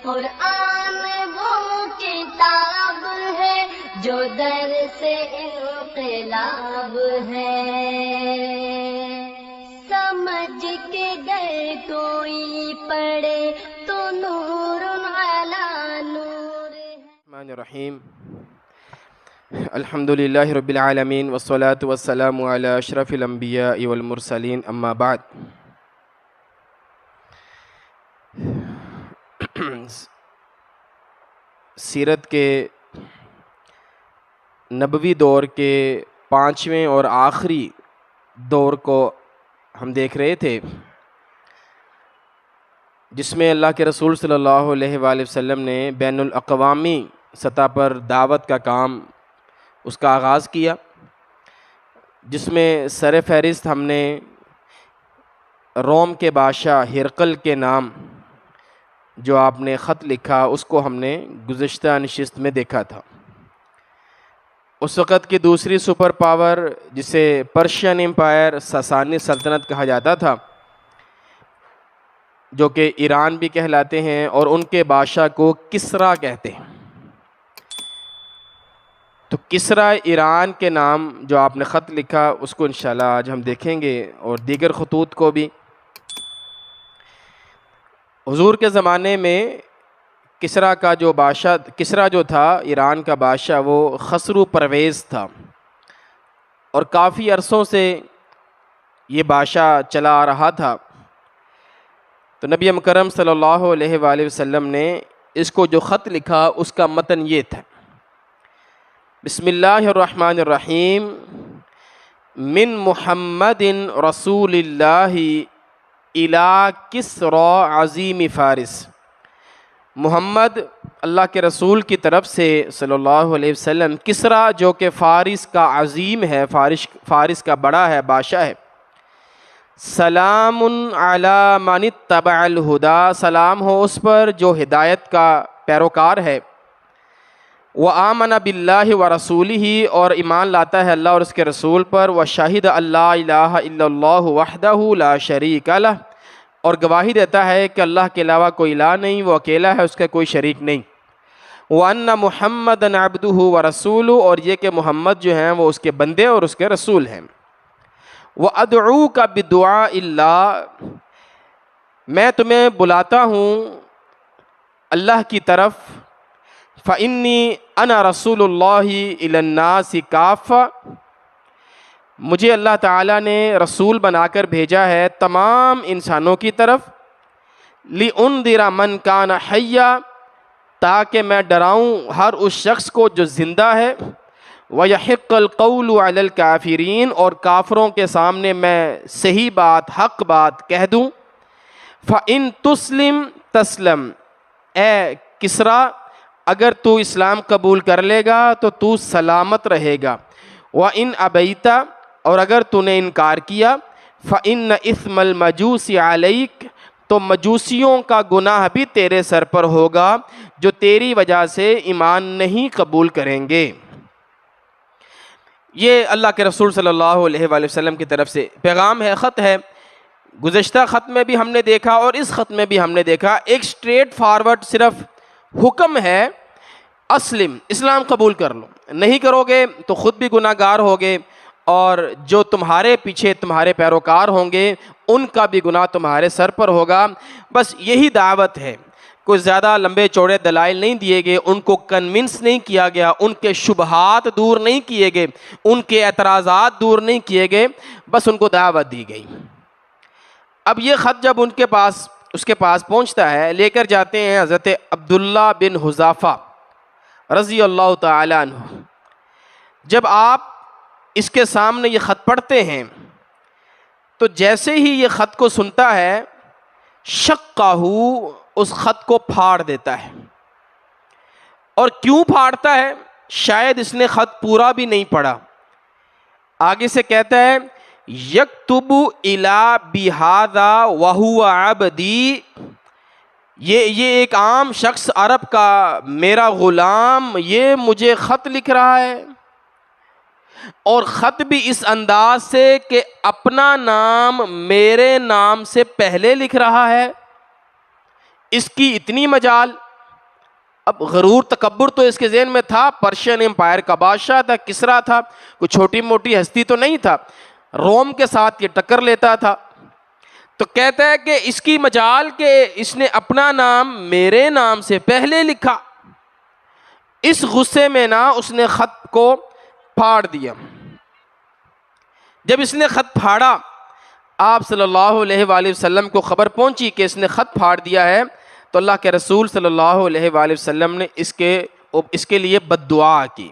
قرآن وہ کتاب ہے جو درس انقلاب ہے، سمجھ کے گر کوئی پڑھے تو نور علی نور ہے۔ الرحمن الرحیم، الحمدللہ رب العالمین والصلاة والسلام علی اشرف الانبیاء والمرسلین، اما بعد۔ سیرت کے نبوی دور کے 5ویں اور آخری دور کو ہم دیکھ رہے تھے، جس میں اللہ کے رسول صلی اللہ علیہ وآلہ وسلم نے بین الاقوامی سطح پر دعوت کا کام اس کا آغاز کیا، جس میں سر فہرست ہم نے روم کے بادشاہ ہرقل کے نام جو آپ نے خط لکھا اس کو ہم نے گزشتہ نشست میں دیکھا تھا۔ اس وقت کی دوسری سپر پاور جسے پرشین امپائر ساسانی سلطنت کہا جاتا تھا، جو کہ ایران بھی کہلاتے ہیں، اور ان کے بادشاہ کو کسریٰ کہتے ہیں۔ تو کسریٰ ایران کے نام جو آپ نے خط لکھا اس کو انشاءاللہ آج ہم دیکھیں گے، اور دیگر خطوط کو بھی۔ حضور کے زمانے میں کسریٰ کا جو بادشاہ، کسریٰ جو تھا ایران کا بادشاہ، وہ خسرو پرویز تھا، اور کافی عرصوں سے یہ بادشاہ چلا آ رہا تھا۔ تو نبی مکرم صلی اللہ علیہ وآلہ وسلم نے اس کو جو خط لکھا اس کا متن یہ تھا: بسم اللہ الرحمن الرحیم، من محمد رسول اللہ الی کسریٰ عظیم فارس۔ محمد اللہ کے رسول کی طرف سے صلی اللہ علیہ وسلم کسریٰ جو کہ فارس کا عظیم ہے، فارس کا بڑا ہے، بادشاہ ہے۔ سلام علی من اتبع الہدی، سلام ہو اس پر جو ہدایت کا پیروکار ہے۔ وآمن باللہ ورسولہ، اور ایمان لاتا ہے اللہ اور اس کے رسول پر۔ وشہد اللہ الہ الا اللہ وحدہ لا شریک لہ، اور گواہی دیتا ہے کہ اللہ کے علاوہ کوئی الہ نہیں، وہ اکیلا ہے، اس کا کوئی شریک نہیں۔ وَأَنَّ مُحَمَّدًا عَبْدُهُ وَرَسُولُهُ، اور یہ کہ محمد جو ہیں وہ اس کے بندے اور اس کے رسول ہیں۔ وَأَدْعُوكَ بِدُعَاءِ اللَّهِ، میں تمہیں بلاتا ہوں اللہ کی طرف۔ فَإِنِّي أَنَا رَسُولُ اللَّهِ إِلَى النَّاسِ كَافَّةً، مجھے اللہ تعالیٰ نے رسول بنا کر بھیجا ہے تمام انسانوں کی طرف۔ لِأُنذِرَ مَنْ كَانَ حَيًّا، تاکہ میں ڈراؤں ہر اس شخص کو جو زندہ ہے۔ وَيَحِقَّ الْقَوْلُ عَلَى الْكَافِرِينَ، اور کافروں کے سامنے میں صحیح بات، حق بات کہہ دوں۔ فَإِن تُسْلِمْ تَسْلَمْ، اے کسریٰ اگر تو اسلام قبول کر لے گا تو تو سلامت رہے گا۔ وَإِنْ أَبَيْتَ، اور اگر تو نے انکار کیا، فَإِنَّ إِثْمَ الْمَجُوسِ عَلَيْكَ، تو مجوسیوں کا گناہ بھی تیرے سر پر ہوگا جو تیری وجہ سے ایمان نہیں قبول کریں گے۔ یہ اللہ کے رسول صلی اللہ علیہ وآلہ وسلم کی طرف سے پیغام ہے، خط ہے۔ گزشتہ خط میں بھی ہم نے دیکھا اور اس خط میں بھی ہم نے دیکھا، ایک سٹریٹ فارورڈ صرف حکم ہے، اسلم، اسلام قبول کر لو، نہیں کرو گے تو خود بھی گناہ گار ہوگے، اور جو تمہارے پیچھے تمہارے پیروکار ہوں گے ان کا بھی گناہ تمہارے سر پر ہوگا۔ بس یہی دعوت ہے، کوئی زیادہ لمبے چوڑے دلائل نہیں دیے گئے، ان کو کنونس نہیں کیا گیا، ان کے شبہات دور نہیں کیے گئے، ان کے اعتراضات دور نہیں کیے گئے، بس ان کو دعوت دی گئی۔ اب یہ خط جب اس کے پاس پہنچتا ہے، لے کر جاتے ہیں حضرت عبداللہ بن حذافہ رضی اللہ تعالیٰ عنہ۔ جب آپ اس کے سامنے یہ خط پڑھتے ہیں تو جیسے ہی یہ خط کو سنتا ہے، شقہ، اس خط کو پھاڑ دیتا ہے۔ اور کیوں پھاڑتا ہے؟ شاید اس نے خط پورا بھی نہیں پڑھا۔ آگے سے کہتا ہے، یکتب الی بہذا وہو عبدی، یہ ایک عام شخص عرب کا میرا غلام یہ مجھے خط لکھ رہا ہے، اور خط بھی اس انداز سے کہ اپنا نام میرے نام سے پہلے لکھ رہا ہے۔ اس کی اتنی مجال، اب غرور تکبر تو اس کے ذہن میں تھا، پرشین امپائر کا بادشاہ تھا، کسرا تھا، کوئی چھوٹی موٹی ہستی تو نہیں تھا، روم کے ساتھ یہ ٹکر لیتا تھا۔ تو کہتا ہے کہ اس کی مجال کہ اس نے اپنا نام میرے نام سے پہلے لکھا، اس غصے میں نا اس نے خط کو پھاڑ دیا۔ جب اس نے خط پھاڑا، آپ صلی اللہ علیہ وآلہ وسلم کو خبر پہنچی کہ اس نے خط پھاڑ دیا ہے، تو اللہ کے رسول صلی اللہ علیہ وآلہ وسلم نے اس کے لیے بد دعا کی،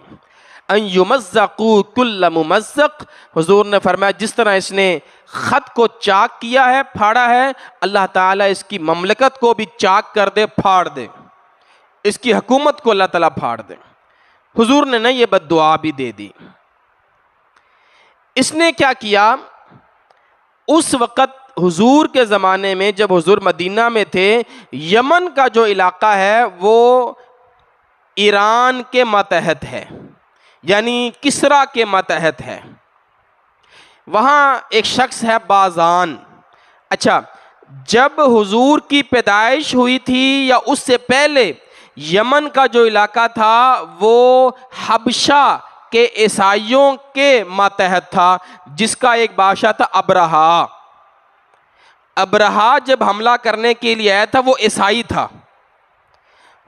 ان یمزقوا کل ممزق۔ حضور نے فرمایا جس طرح اس نے خط کو چاک کیا ہے، پھاڑا ہے، اللہ تعالیٰ اس کی مملکت کو بھی چاک کر دے، پھاڑ دے، اس کی حکومت کو اللہ تعالیٰ پھاڑ دے۔ حضور نے نا یہ بد دعا بھی دے دی۔ اس نے کیا کیا، اس وقت حضور کے زمانے میں جب حضور مدینہ میں تھے، یمن کا جو علاقہ ہے وہ ایران کے ماتحت ہے، یعنی کسرا کے ماتحت ہے۔ وہاں ایک شخص ہے بازان۔ اچھا، جب حضور کی پیدائش ہوئی تھی یا اس سے پہلے یمن کا جو علاقہ تھا وہ حبشہ کہ عیسائیوں کے ماتحت تھا، جس کا ایک بادشاہ تھا ابرہا۔ ابرہا جب حملہ کرنے کے لیے آیا تھا وہ عیسائی تھا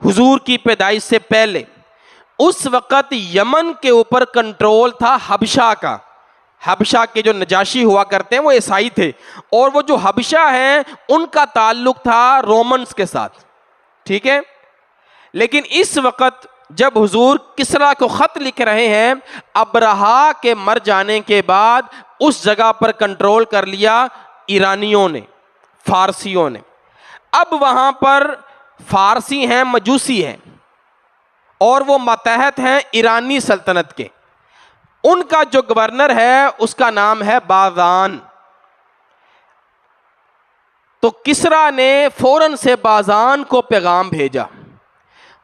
حضور کی پیدائش سے پہلے۔ اس وقت یمن کے اوپر کنٹرول تھا حبشہ کا۔ حبشہ کے جو نجاشی ہوا کرتے ہیں وہ عیسائی تھے، اور وہ جو حبشہ ہیں ان کا تعلق تھا رومنز کے ساتھ، ٹھیک ہے۔ لیکن اس وقت جب حضور کسرا کو خط لکھ رہے ہیں، ابرہا کے مر جانے کے بعد اس جگہ پر کنٹرول کر لیا ایرانیوں نے، فارسیوں نے۔ اب وہاں پر فارسی ہیں، مجوسی ہیں، اور وہ ماتحت ہیں ایرانی سلطنت کے۔ ان کا جو گورنر ہے اس کا نام ہے بازان۔ تو کسرا نے فوراً سے بازان کو پیغام بھیجا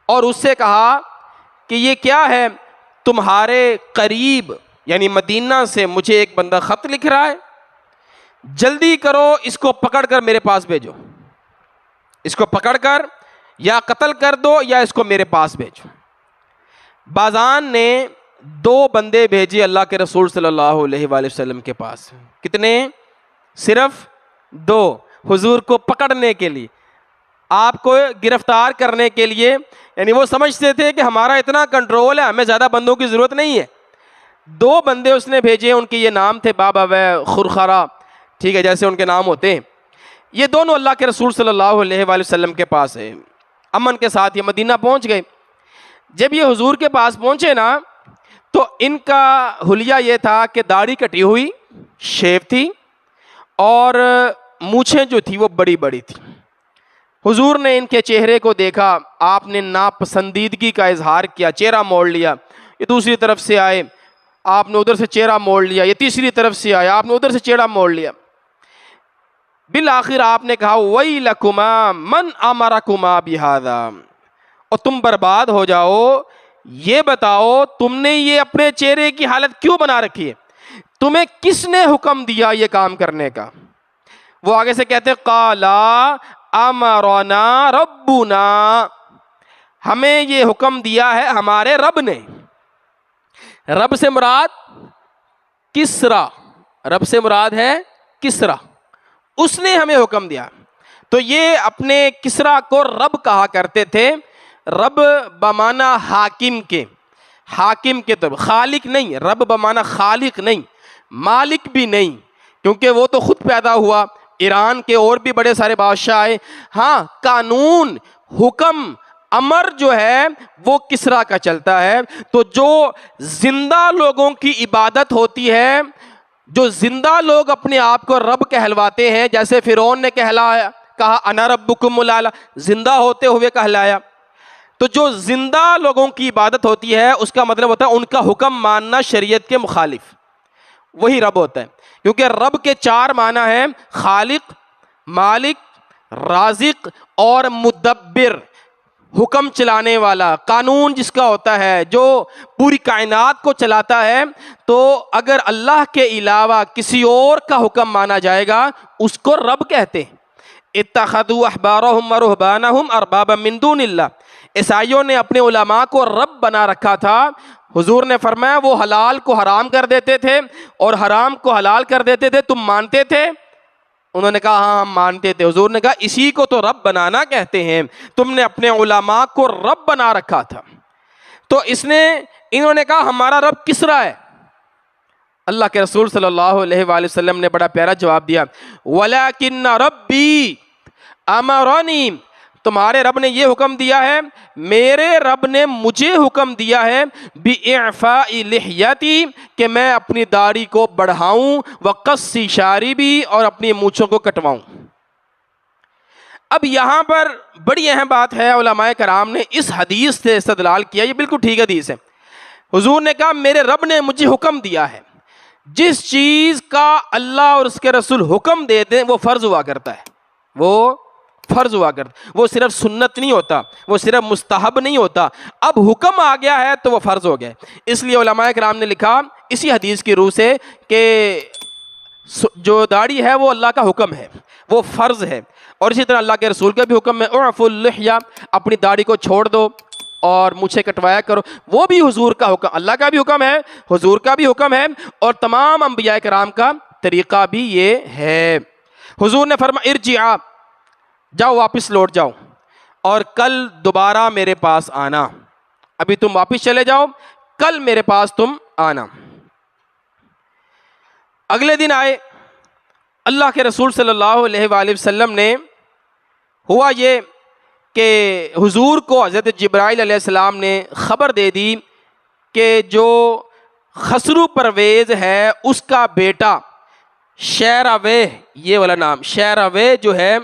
اور اس سے کہا کہ یہ کیا ہے، تمہارے قریب یعنی مدینہ سے مجھے ایک بندہ خط لکھ رہا ہے، جلدی کرو اس کو پکڑ کر میرے پاس بھیجو، اس کو پکڑ کر یا قتل کر دو یا اس کو میرے پاس بھیجو۔ بازان نے 2 بندے بھیجے اللہ کے رسول صلی اللہ علیہ وآلہ وسلم کے پاس۔ کتنے؟ صرف 2، حضور کو پکڑنے کے لیے، آپ کو گرفتار کرنے کے لیے۔ یعنی وہ سمجھتے تھے کہ ہمارا اتنا کنٹرول ہے، ہمیں زیادہ بندوں کی ضرورت نہیں ہے۔ 2 بندے اس نے بھیجے، ان کے یہ نام تھے بابا و خرخرا، ٹھیک ہے، جیسے ان کے نام ہوتے ہیں۔ یہ دونوں اللہ کے رسول صلی اللہ علیہ وآلہ وسلم کے پاس ہے، امن کے ساتھ یہ مدینہ پہنچ گئے۔ جب یہ حضور کے پاس پہنچے نا تو ان کا حلیہ یہ تھا کہ داڑھی کٹی ہوئی، شیو تھی، اور مونچھیں جو تھی وہ بڑی بڑی تھی۔ حضور نے ان کے چہرے کو دیکھا، آپ نے ناپسندیدگی کا اظہار کیا، چہرہ موڑ لیا۔ یہ دوسری طرف سے آئے، آپ نے ادھر سے چہرہ موڑ لیا۔ یہ تیسری طرف سے آئے، آپ نے ادھر سے چہرہ موڑ لیا۔ بالآخر آپ نے کہا وَيْلَكُمَا مَنْ أَمَرَكُمَا بِهَذَا، اور تم برباد ہو جاؤ، یہ بتاؤ تم نے یہ اپنے چہرے کی حالت کیوں بنا رکھی ہے، تمہیں کس نے حکم دیا یہ کام کرنے کا؟ وہ آگے سے کہتے قَالَا أَمَرَنَا رَبُّنَا، ہمیں یہ حکم دیا ہے ہمارے رب نے۔ رب سے مراد کسرا، رب سے مراد ہے کسرا، اس نے ہمیں حکم دیا۔ تو یہ اپنے کسرا کو رب کہا کرتے تھے، رب بمعنی حاکم کے، حاکم کے طرف، خالق نہیں، رب بمعنی خالق نہیں، مالک بھی نہیں، کیونکہ وہ تو خود پیدا ہوا۔ ایران کے اور بھی بڑے سارے بادشاہ آئے، ہاں قانون، حکم، امر جو ہے وہ کسرا کا چلتا ہے۔ تو جو زندہ لوگوں کی عبادت ہوتی ہے، جو زندہ لوگ اپنے آپ کو رب کہلواتے ہیں، جیسے فرعون نے کہا انا ربکم الاعلی، زندہ ہوتے ہوئے کہلایا، تو جو زندہ لوگوں کی عبادت ہوتی ہے اس کا مطلب ہوتا ہے ان کا حکم ماننا شریعت کے مخالف، وہی رب ہوتا ہے۔ کیونکہ رب کے 4 معنی ہیں، خالق، مالک، رازق اور مدبر، حکم چلانے والا، قانون جس کا ہوتا ہے، جو پوری کائنات کو چلاتا ہے۔ تو اگر اللہ کے علاوہ کسی اور کا حکم مانا جائے گا اس کو رب کہتے ہیں۔ اتخذوا احبارهم ورهبانهم اربابا من دون اللہ، عیسائیوں نے اپنے علماء کو رب بنا رکھا تھا۔ حضور نے فرمایا وہ حلال کو حرام کر دیتے تھے اور حرام کو حلال کر دیتے تھے، تم مانتے تھے؟ انہوں نے کہا ہاں ہم مانتے تھے۔ حضور نے کہا اسی کو تو رب بنانا کہتے ہیں، تم نے اپنے علماء کو رب بنا رکھا تھا۔ تو انہوں نے کہا ہمارا رب کسرا ہے۔ اللہ کے رسول صلی اللہ علیہ وآلہ وسلم نے بڑا پیارا جواب دیا، وَلَكِنَّ رَبِّي أَمَرَنِي، تمہارے رب نے یہ حکم دیا ہے، میرے رب نے مجھے حکم دیا ہے بِإِعْفَاءِ لِحْيَتِي، کہ میں اپنی داڑھی کو بڑھاؤں، وَقَصِّ شَارِبِي، اور اپنی مونچھوں کو کٹواؤں۔ اب یہاں پر بڑی اہم بات ہے، علماء کرام نے اس حدیث سے استدلال کیا، یہ بالکل ٹھیک حدیث ہے۔ حضور نے کہا میرے رب نے مجھے حکم دیا ہے، جس چیز کا اللہ اور اس کے رسول حکم دے دیں وہ فرض ہوا کرتا ہے، وہ فرض ہوا کرتا ہے، وہ صرف سنت نہیں ہوتا، وہ صرف مستحب نہیں ہوتا، اب حکم آ گیا ہے تو وہ فرض ہو گیا۔ اس لیے علماء کرام نے لکھا اسی حدیث کی روح سے کہ جو داڑھی ہے وہ اللہ کا حکم ہے، وہ فرض ہے، اور اسی طرح اللہ کے رسول کا بھی حکم ہے اعفوا اللحیہ، اپنی داڑھی کو چھوڑ دو اور مجھے کٹوایا کرو، وہ بھی حضور کا حکم، اللہ کا بھی حکم ہے، حضور کا بھی حکم ہے، اور تمام انبیاء کرام کا طریقہ بھی یہ ہے۔ حضور نے فرمایا ارجعا، جاؤ واپس لوٹ جاؤ، اور کل دوبارہ میرے پاس آنا، ابھی تم واپس چلے جاؤ، کل میرے پاس تم آنا۔ اگلے دن آئے، اللہ کے رسول صلی اللہ علیہ وآلہ وسلم نے، ہوا یہ کہ حضور کو حضرت جبرائیل علیہ السلام نے خبر دے دی کہ جو خسرو پرویز ہے اس کا بیٹا شیراویہ، یہ والا نام شیراویہ جو ہے،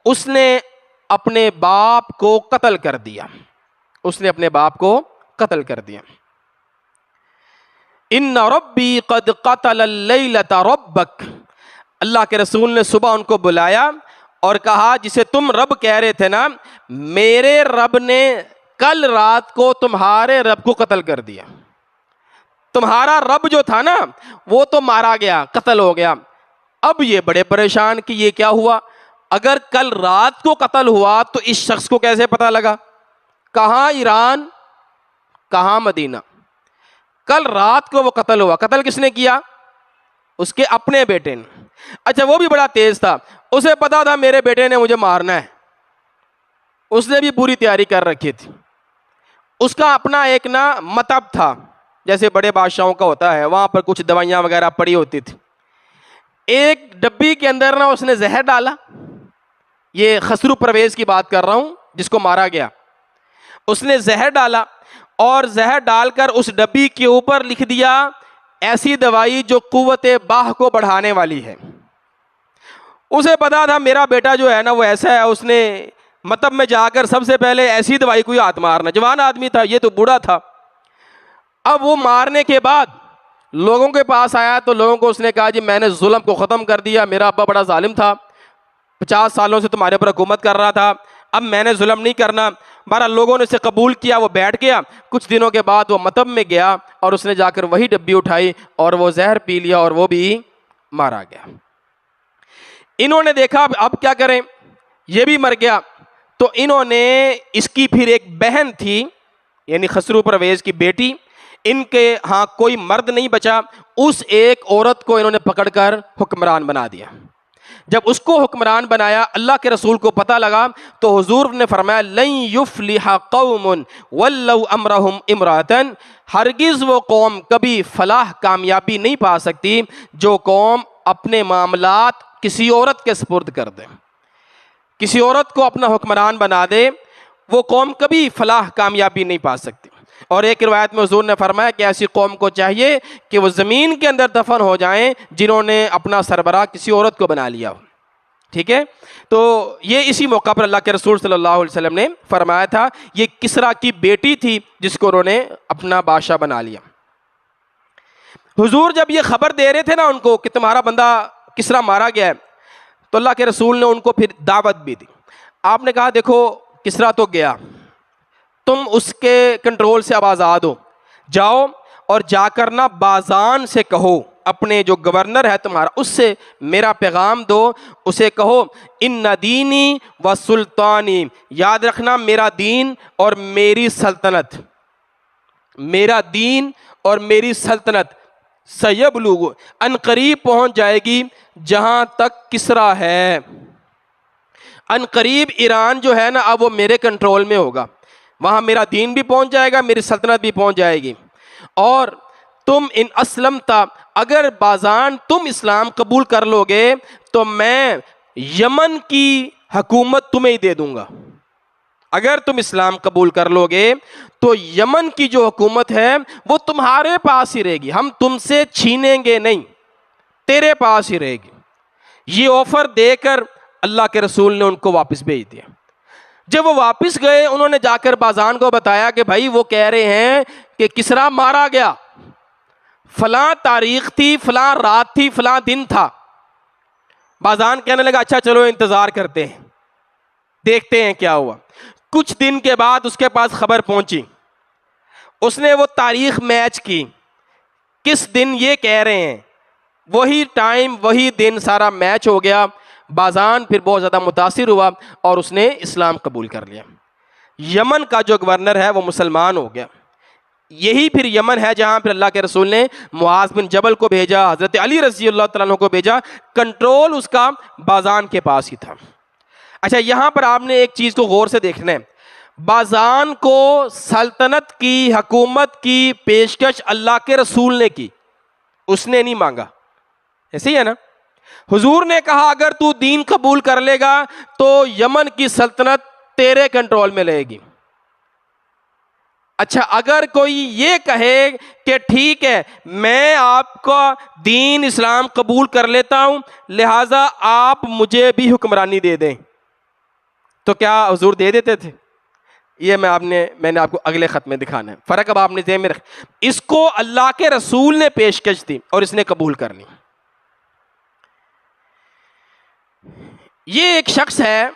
اس نے اپنے باپ کو قتل کر دیا، اس نے اپنے باپ کو قتل کر دیا۔ ان ربی قد قتل اللیلۃ ربک، اللہ کے رسول نے صبح ان کو بلایا اور کہا جسے تم رب کہہ رہے تھے نا، میرے رب نے کل رات کو تمہارے رب کو قتل کر دیا۔ تمہارا رب جو تھا نا وہ تو مارا گیا، قتل ہو گیا۔ اب یہ بڑے پریشان کہ یہ کیا ہوا، اگر کل رات کو قتل ہوا تو اس شخص کو کیسے پتہ لگا، کہاں ایران کہاں مدینہ، کل رات کو وہ قتل ہوا، قتل کس نے کیا، اس کے اپنے بیٹے نے۔ اچھا وہ بھی بڑا تیز تھا، اسے پتا تھا میرے بیٹے نے مجھے مارنا ہے، اس نے بھی پوری تیاری کر رکھی تھی۔ اس کا اپنا ایک نا مطب تھا، جیسے بڑے بادشاہوں کا ہوتا ہے، وہاں پر کچھ دوائیاں وغیرہ پڑی ہوتی تھی۔ ایک ڈبی کے اندر نا اس نے زہر ڈالا، یہ خسرو پرویز کی بات کر رہا ہوں جس کو مارا گیا، اس نے زہر ڈالا اور زہر ڈال کر اس ڈبی کے اوپر لکھ دیا ایسی دوائی جو قوت باہ کو بڑھانے والی ہے۔ اسے پتا تھا میرا بیٹا جو ہے نا وہ ایسا ہے، اس نے مطب میں جا کر سب سے پہلے ایسی دوائی کو ہاتھ مارنا، جوان آدمی تھا، یہ تو بوڑھا تھا۔ اب وہ مارنے کے بعد لوگوں کے پاس آیا تو لوگوں کو اس نے کہا جی میں نے ظلم کو ختم کر دیا، میرا ابا بڑا ظالم تھا، 50 سالوں سے تمہارے پر حکومت کر رہا تھا، اب میں نے ظلم نہیں کرنا۔ بہرحال لوگوں نے اسے قبول کیا، وہ بیٹھ گیا۔ کچھ دنوں کے بعد وہ مطب میں گیا اور اس نے جا کر وہی ڈبی اٹھائی اور وہ زہر پی لیا اور وہ بھی مارا گیا۔ انہوں نے دیکھا اب کیا کریں، یہ بھی مر گیا، تو انہوں نے اس کی پھر ایک بہن تھی، یعنی خسرو پرویز کی بیٹی، ان کے ہاں کوئی مرد نہیں بچا، اس ایک عورت کو انہوں نے پکڑ کر حکمران بنا دیا۔ جب اس کو حکمران بنایا، اللہ کے رسول کو پتہ لگا تو حضور نے فرمایا لن یفلح قوم ولوا امرهم امرأة، ہرگز وہ قوم کبھی فلاح کامیابی نہیں پا سکتی جو قوم اپنے معاملات کسی عورت کے سپرد کر دے، کسی عورت کو اپنا حکمران بنا دے، وہ قوم کبھی فلاح کامیابی نہیں پا سکتی۔ اور ایک روایت میں حضور نے فرمایا کہ ایسی قوم کو چاہیے کہ وہ زمین کے اندر دفن ہو جائیں جنہوں نے اپنا سربراہ کسی عورت کو بنا لیا ہو۔ ٹھیک ہے، تو یہ اسی موقع پر اللہ کے رسول صلی اللہ علیہ وسلم نے فرمایا تھا۔ یہ کسرا کی بیٹی تھی جس کو انہوں نے اپنا بادشاہ بنا لیا۔ حضور جب یہ خبر دے رہے تھے نا ان کو کہ تمہارا بندہ کسرا مارا گیا ہے، تو اللہ کے رسول نے ان کو پھر دعوت بھی دی۔ آپ نے کہا دیکھو کسرا تو گیا، تم اس کے کنٹرول سے اب آزاد ہو، جاؤ اور جا کر نا بازان سے کہو اپنے جو گورنر ہے تمہارا اس سے میرا پیغام دو، اسے کہو ان دینی و سلطانی، یاد رکھنا میرا دین اور میری سلطنت، میرا دین اور میری سلطنت سیبلغ، ان قریب پہنچ جائے گی جہاں تک کسریٰ ہے، ان قریب ایران جو ہے نا اب وہ میرے کنٹرول میں ہوگا، وہاں میرا دین بھی پہنچ جائے گا، میری سلطنت بھی پہنچ جائے گی۔ اور تم ان اسلمتا، اگر بازان تم اسلام قبول کر لو گے تو میں یمن کی حکومت تمہیں ہی دے دوں گا، اگر تم اسلام قبول کر لو گے تو یمن کی جو حکومت ہے وہ تمہارے پاس ہی رہے گی، ہم تم سے چھینیں گے نہیں، تیرے پاس ہی رہے گی۔ یہ آفر دے کر اللہ کے رسول نے ان کو واپس بھیج دیا۔ جب وہ واپس گئے انہوں نے جا کر بازان کو بتایا کہ بھائی وہ کہہ رہے ہیں کہ کسریٰ مارا گیا، فلاں تاریخ تھی، فلاں رات تھی، فلاں دن تھا۔ بازان کہنے لگا اچھا چلو انتظار کرتے ہیں، دیکھتے ہیں کیا ہوا۔ کچھ دن کے بعد اس کے پاس خبر پہنچی، اس نے وہ تاریخ میچ کی، کس دن یہ کہہ رہے ہیں، وہی ٹائم وہی دن سارا میچ ہو گیا۔ بازان پھر بہت زیادہ متاثر ہوا اور اس نے اسلام قبول کر لیا۔ یمن کا جو گورنر ہے وہ مسلمان ہو گیا۔ یہی پھر یمن ہے جہاں پھر اللہ کے رسول نے معاذ بن جبل کو بھیجا، حضرت علی رضی اللہ تعالیٰ عنہ کو بھیجا، کنٹرول اس کا بازان کے پاس ہی تھا۔ اچھا یہاں پر آپ نے ایک چیز کو غور سے دیکھنا ہے، بازان کو سلطنت کی، حکومت کی پیشکش اللہ کے رسول نے کی، اس نے نہیں مانگا، ایسے ہی ہے نا؟ حضور نے کہا اگر تو دین قبول کر لے گا تو یمن کی سلطنت تیرے کنٹرول میں رہے گی۔ اچھا اگر کوئی یہ کہے کہ ٹھیک ہے میں آپ کا دین اسلام قبول کر لیتا ہوں لہٰذا آپ مجھے بھی حکمرانی دے دیں، تو کیا حضور دے دیتے تھے؟ یہ میں نے آپ کو اگلے خط میں دکھانا ہے، فرق اب آپ نے ذہن میں رکھ، اس کو اللہ کے رسول نے پیشکش دی اور اس نے قبول کرنی۔ یہ ایک شخص ہے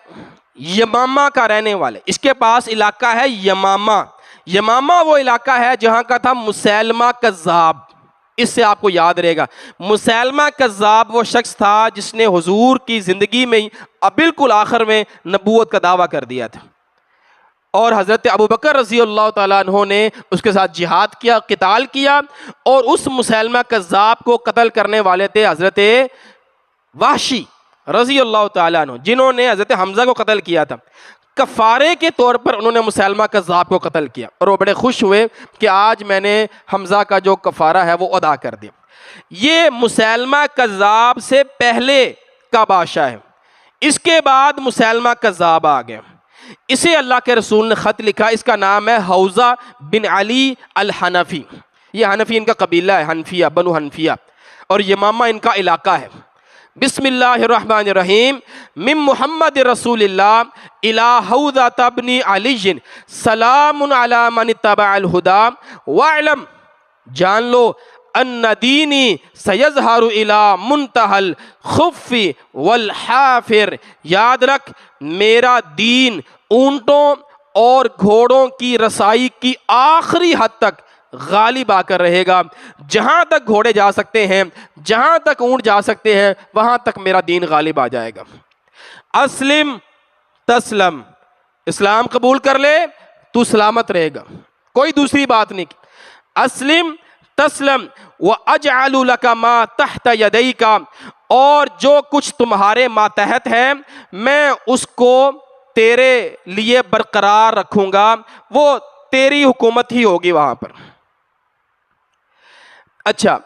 یمامہ کا رہنے والے، اس کے پاس علاقہ ہے یمامہ۔ یمامہ وہ علاقہ ہے جہاں کا تھا مسیلمہ کذاب، اس سے آپ کو یاد رہے گا، مسیلمہ کذاب وہ شخص تھا جس نے حضور کی زندگی میں بالکل آخر میں نبوت کا دعویٰ کر دیا تھا، اور حضرت ابوبکر رضی اللہ تعالیٰ عنہ نے اس کے ساتھ جہاد کیا، قتال کیا، اور اس مسیلمہ کذاب کو قتل کرنے والے تھے حضرت وحشی رضی اللہ تعالیٰ عنہ، جنہوں نے حضرت حمزہ کو قتل کیا تھا۔ کفارے کے طور پر انہوں نے مسیلمہ کذاب کو قتل کیا، اور وہ بڑے خوش ہوئے کہ آج میں نے حمزہ کا جو کفارہ ہے وہ ادا کر دیا۔ یہ مسیلمہ کذاب سے پہلے کا بادشاہ ہے، اس کے بعد مسیلمہ کذاب آ گیا، اسے اللہ کے رسول نے خط لکھا، اس کا نام ہے حوزہ بن علی الحنفی، یہ حنفی ان کا قبیلہ ہے، حنفیہ، بنو حنفیہ، اور یمامہ ان کا علاقہ ہے۔ بسم اللہ الرحمن الرحیم، من محمد رسول اللہ الی حوزہ بن علی سلام علی من اتبع الہدی واعلم، جان لو ان دینی سیظہر الی منتہی الخف والحافر، یاد رکھ میرا دین اونٹوں اور گھوڑوں کی رسائی کی آخری حد تک غالب آ کر رہے گا، جہاں تک گھوڑے جا سکتے ہیں، جہاں تک اونٹ جا سکتے ہیں، وہاں تک میرا دین غالب آ جائے گا۔ اسلم تسلم، اسلام قبول کر لے تو سلامت رہے گا، کوئی دوسری بات نہیں۔ اسلم تسلم وَأَجْعَلُ لَكَ مَا تَحْتَ يَدَيْكَ، اور جو کچھ تمہارے ماتحت ہے میں اس کو تیرے لیے برقرار رکھوں گا، وہ تیری حکومت ہی ہوگی وہاں پر۔ اچھا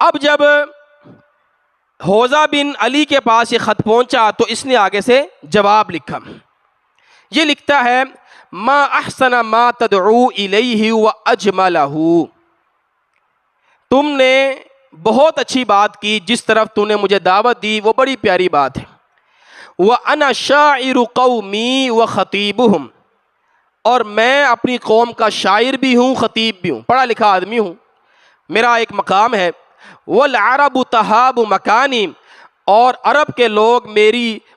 اب جب حوزہ بن علی کے پاس یہ خط پہنچا تو اس نے آگے سے جواب لکھا، یہ لکھتا ہے ما احسن ما تدعو الیہ واجملہ، تم نے بہت اچھی بات کی، جس طرف تو نے مجھے دعوت دی وہ بڑی پیاری بات ہے۔ وَأَنَا شَاعِرُ قَوْمِي وَخَطِيبُهُمْ، اور میں اپنی قوم کا شاعر بھی ہوں، خطیب بھی ہوں، پڑھا لکھا آدمی ہوں، میرا ایک مقام ہے۔ وَالْعَرَبُ تَهَابُ مَكَانِي، اور عرب کے لوگ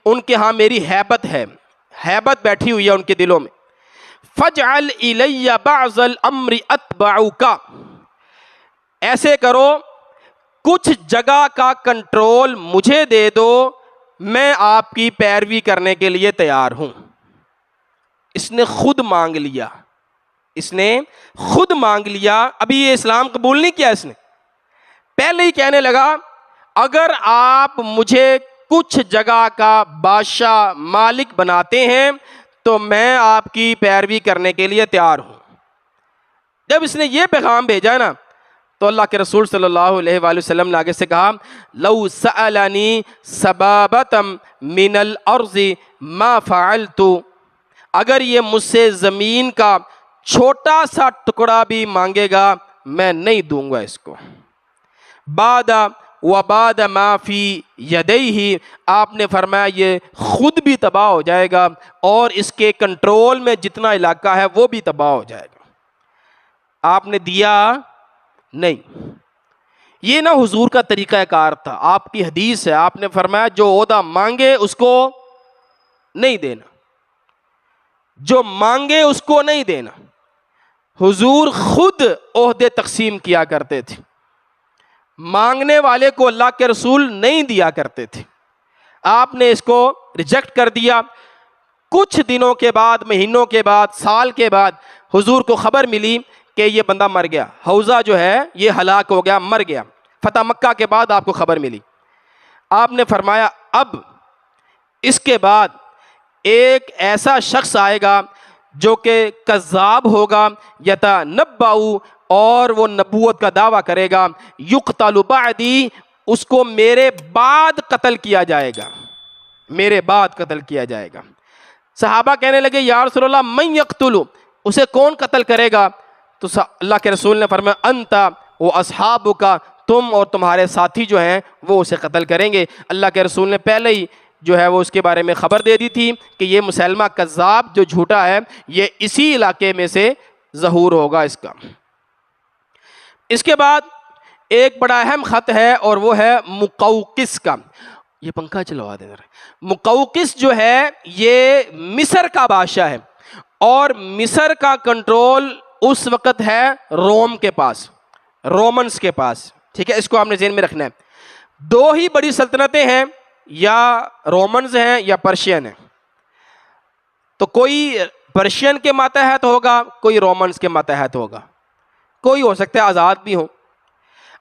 ان کے ہاں میری ہیبت ہے، ہیبت بیٹھی ہوئی ہے ان کے دلوں میں۔ فَاجْعَلْ إِلَيَّ بَعْضَ الْأَمْرِ أَتْبَعُكَ، ایسے کرو کچھ جگہ کا کنٹرول مجھے دے دو، میں آپ کی پیروی کرنے کے لیے تیار ہوں۔ اس نے خود مانگ لیا، اس نے خود مانگ لیا، ابھی یہ اسلام قبول نہیں کیا، اس نے پہلے ہی کہنے لگا اگر آپ مجھے کچھ جگہ کا بادشاہ مالک بناتے ہیں تو میں آپ کی پیروی کرنے کے لیے تیار ہوں۔ جب اس نے یہ پیغام بھیجا نا تو اللہ کے رسول صلی اللہ علیہ وآلہ وسلم نے آگے سے کہا لو سألنی سبابتم من الارض ما فعلت، اگر یہ مجھ سے زمین کا چھوٹا سا ٹکڑا بھی مانگے گا میں نہیں دوں گا اس کو۔ بعد وبعد ما فی یدیہ، آپ نے فرمایا یہ خود بھی تباہ ہو جائے گا اور اس کے کنٹرول میں جتنا علاقہ ہے وہ بھی تباہ ہو جائے گا۔ آپ نے دیا نہیں۔ یہ نہ حضور کا طریقہ کار تھا، آپ کی حدیث ہے، آپ نے فرمایا جو عہدہ مانگے اس کو نہیں دینا، جو مانگے اس کو نہیں دینا۔ حضور خود عہدے تقسیم کیا کرتے تھے، مانگنے والے کو اللہ کے رسول نہیں دیا کرتے تھے۔ آپ نے اس کو ریجیکٹ کر دیا۔ کچھ دنوں کے بعد، مہینوں کے بعد، سال کے بعد حضور کو خبر ملی کہ یہ بندہ مر گیا، حوزہ جو ہے یہ ہلاک ہو گیا، مر گیا۔ فتح مکہ کے بعد آپ کو خبر ملی۔ آپ نے فرمایا اب اس کے بعد ایک ایسا شخص آئے گا جو کہ کذاب ہوگا، یتنبأ، اور وہ نبوت کا دعویٰ کرے گا، یقتل بعدی، اس کو میرے بعد قتل کیا جائے گا، میرے بعد قتل کیا جائے گا۔ صحابہ کہنے لگے یا رسول اللہ من یقتل، اسے کون قتل کرے گا؟ تو اللہ کے رسول نے فرمایا انت و اصحابک، تم اور تمہارے ساتھی جو ہیں وہ اسے قتل کریں گے۔ اللہ کے رسول نے پہلے ہی جو ہے وہ اس کے بارے میں خبر دے دی تھی کہ یہ مسلمہ کذاب جو جھوٹا ہے یہ اسی علاقے میں سے ظہور ہوگا اس کا۔ اس کے بعد ایک بڑا اہم خط ہے اور وہ ہے مقوقس کا۔ یہ پنکھا چلوا دے ذرا۔ مقوقس جو ہے یہ مصر کا بادشاہ ہے اور مصر کا کنٹرول اس وقت ہے روم کے پاس، رومنز کے پاس، ٹھیک ہے، اس کو آپ نے ذہن میں رکھنا ہے۔ دو ہی بڑی سلطنتیں ہیں، یا رومنز ہیں یا پرشین ہیں، تو کوئی پرشین کے ماتحت ہوگا، کوئی رومنز کے ماتحت ہوگا، کوئی ہو سکتا ہے آزاد بھی ہو۔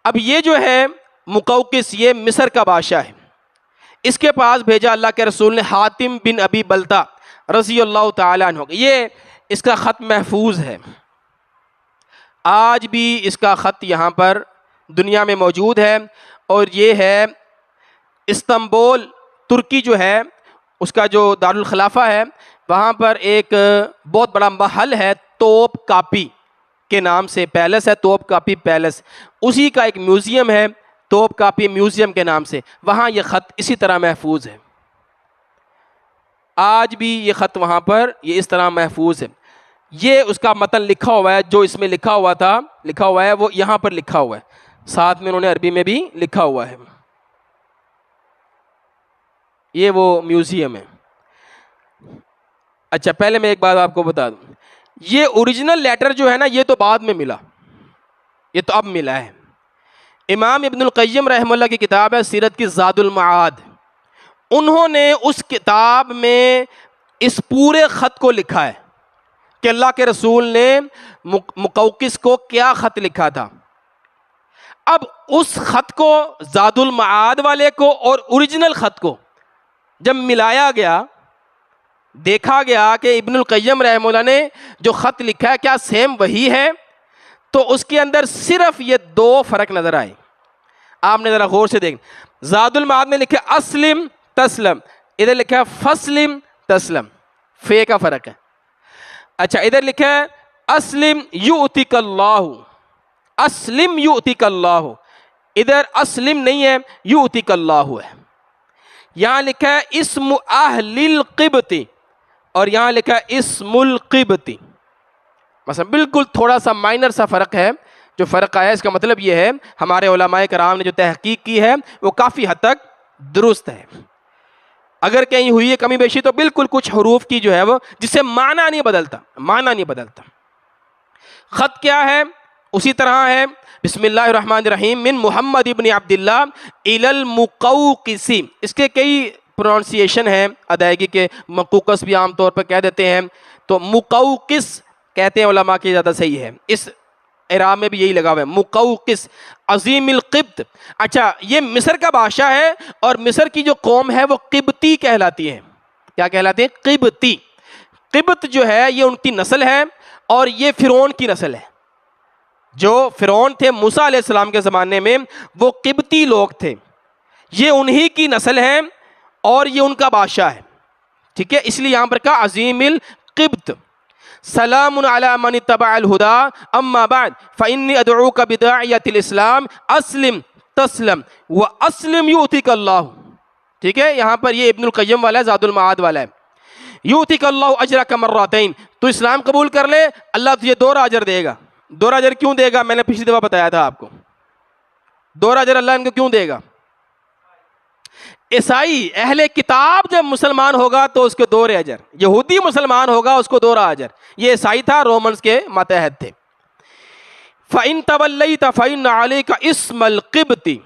اب یہ جو ہے مقوقس یہ مصر کا بادشاہ ہے، اس کے پاس بھیجا اللہ کے رسول نے حاتم بن ابی بلتہ رضی اللہ تعالیٰ عنہ۔ یہ اس کا خط محفوظ ہے، آج بھی اس کا خط یہاں پر دنیا میں موجود ہے، اور یہ ہے استنبول ترکی جو ہے اس کا جو دارالخلافہ ہے، وہاں پر ایک بہت بڑا محل ہے توپ کاپی کے نام سے، پیلس ہے توپ کاپی پیلس، اسی کا ایک میوزیم ہے توپ کاپی میوزیم کے نام سے، وہاں یہ خط اسی طرح محفوظ ہے۔ آج بھی یہ خط وہاں پر یہ اس طرح محفوظ ہے۔ یہ اس کا متن لکھا ہوا ہے، جو اس میں لکھا ہوا تھا، لکھا ہوا ہے وہ یہاں پر لکھا ہوا ہے، ساتھ میں انہوں نے عربی میں بھی لکھا ہوا ہے۔ یہ وہ میوزیم ہے۔ اچھا پہلے میں ایک بات آپ کو بتا دوں، یہ اوریجنل لیٹر جو ہے نا یہ تو بعد میں ملا، یہ تو اب ملا ہے۔ امام ابن القیم رحمہ اللہ کی کتاب ہے سیرت کی زاد المعاد، انہوں نے اس کتاب میں اس پورے خط کو لکھا ہے کہ اللہ کے رسول نے مقوقس کو کیا خط لکھا تھا۔ اب اس خط کو زاد المعاد والے کو اور اوریجنل خط کو جب ملایا گیا، دیکھا گیا کہ ابن القیم رحمہ اللہ نے جو خط لکھا ہے کیا سیم وہی ہے، تو اس کے اندر صرف یہ دو فرق نظر آئے۔ آپ نے ذرا غور سے دیکھیں، زاد المعاد میں لکھا اسلم تسلم، ادھر لکھا فسلم تسلم، فے کا فرق ہے۔ اچھا ادھر لکھا ہے اسلم یؤتک اللہ، اسلم یؤتک اللہ، ادھر اسلم نہیں ہے یؤتک اللہ ہے۔ یہاں لکھا ہے اسم اہل القبط اور یہاں لکھا ہے اسم القبط، مثلا بالکل تھوڑا سا مائنر سا فرق ہے، جو فرق آیا اس کا مطلب یہ ہے ہمارے علماء کرام نے جو تحقیق کی ہے وہ کافی حد تک درست ہے۔ اگر کہیں ہوئی ہے کمی بیشی تو بالکل کچھ حروف کی جو ہے وہ، جس سے معنی نہیں بدلتا، معنی نہیں بدلتا۔ خط کیا ہے؟ اسی طرح ہے بسم اللہ الرحمن الرحیم من محمد ابن عبداللہ الی المقوقس، اس کے کئی پروننسیشن ہیں ادائیگی کے، مقوقس بھی عام طور پر کہہ دیتے ہیں، تو مقوقس کہتے ہیں علماء کی زیادہ صحیح ہے، اس اعراب میں بھی یہی لگا ہوا ہے مقوقس عظیم القبط۔ اچھا یہ مصر کا بادشاہ ہے اور مصر کی جو قوم ہے وہ قبطی کہلاتی ہے۔ کیا کہلاتے ہیں؟ قبطی۔ قبط جو ہے یہ ان کی نسل ہے اور یہ فرعون کی نسل ہے۔ جو فرعون تھے موسیٰ علیہ السلام کے زمانے میں وہ قبطی لوگ تھے، یہ انہی کی نسل ہے اور یہ ان کا بادشاہ ہے، ٹھیک ہے، اس لیے یہاں پر کہا عظیم القبط۔ سلام علی من اتبع الہدی اما بعد فانی ادعوک بداعیۃ الاسلام اسلم تسلم واسلم یؤتک اللہ، ٹھیک ہے، یہاں پر یہ ابن القیم والا ہے، زاد المعاد والا ہے، یؤتک اللہ اجرک مرتین، تو اسلام قبول کر لے اللہ تجھے دوہرا اجر دے گا۔ دوہرا اجر کیوں دے گا؟ میں نے پچھلی دفعہ بتایا تھا آپ کو، دوہرا اجر اللہ ان کو کیوں دے گا؟ عیسائی اہل کتاب جب مسلمان ہوگا تو اس کے دوہرے اجر، یہودی مسلمان ہوگا اس کو دوہرا اجر، یہ عیسائی تھا، رومنز کے ماتحت تھے۔ فَإِن تَوَلَّيْتَ فَإِنَّ عَلَيْكَ اسْمَ الْقِبْطِ،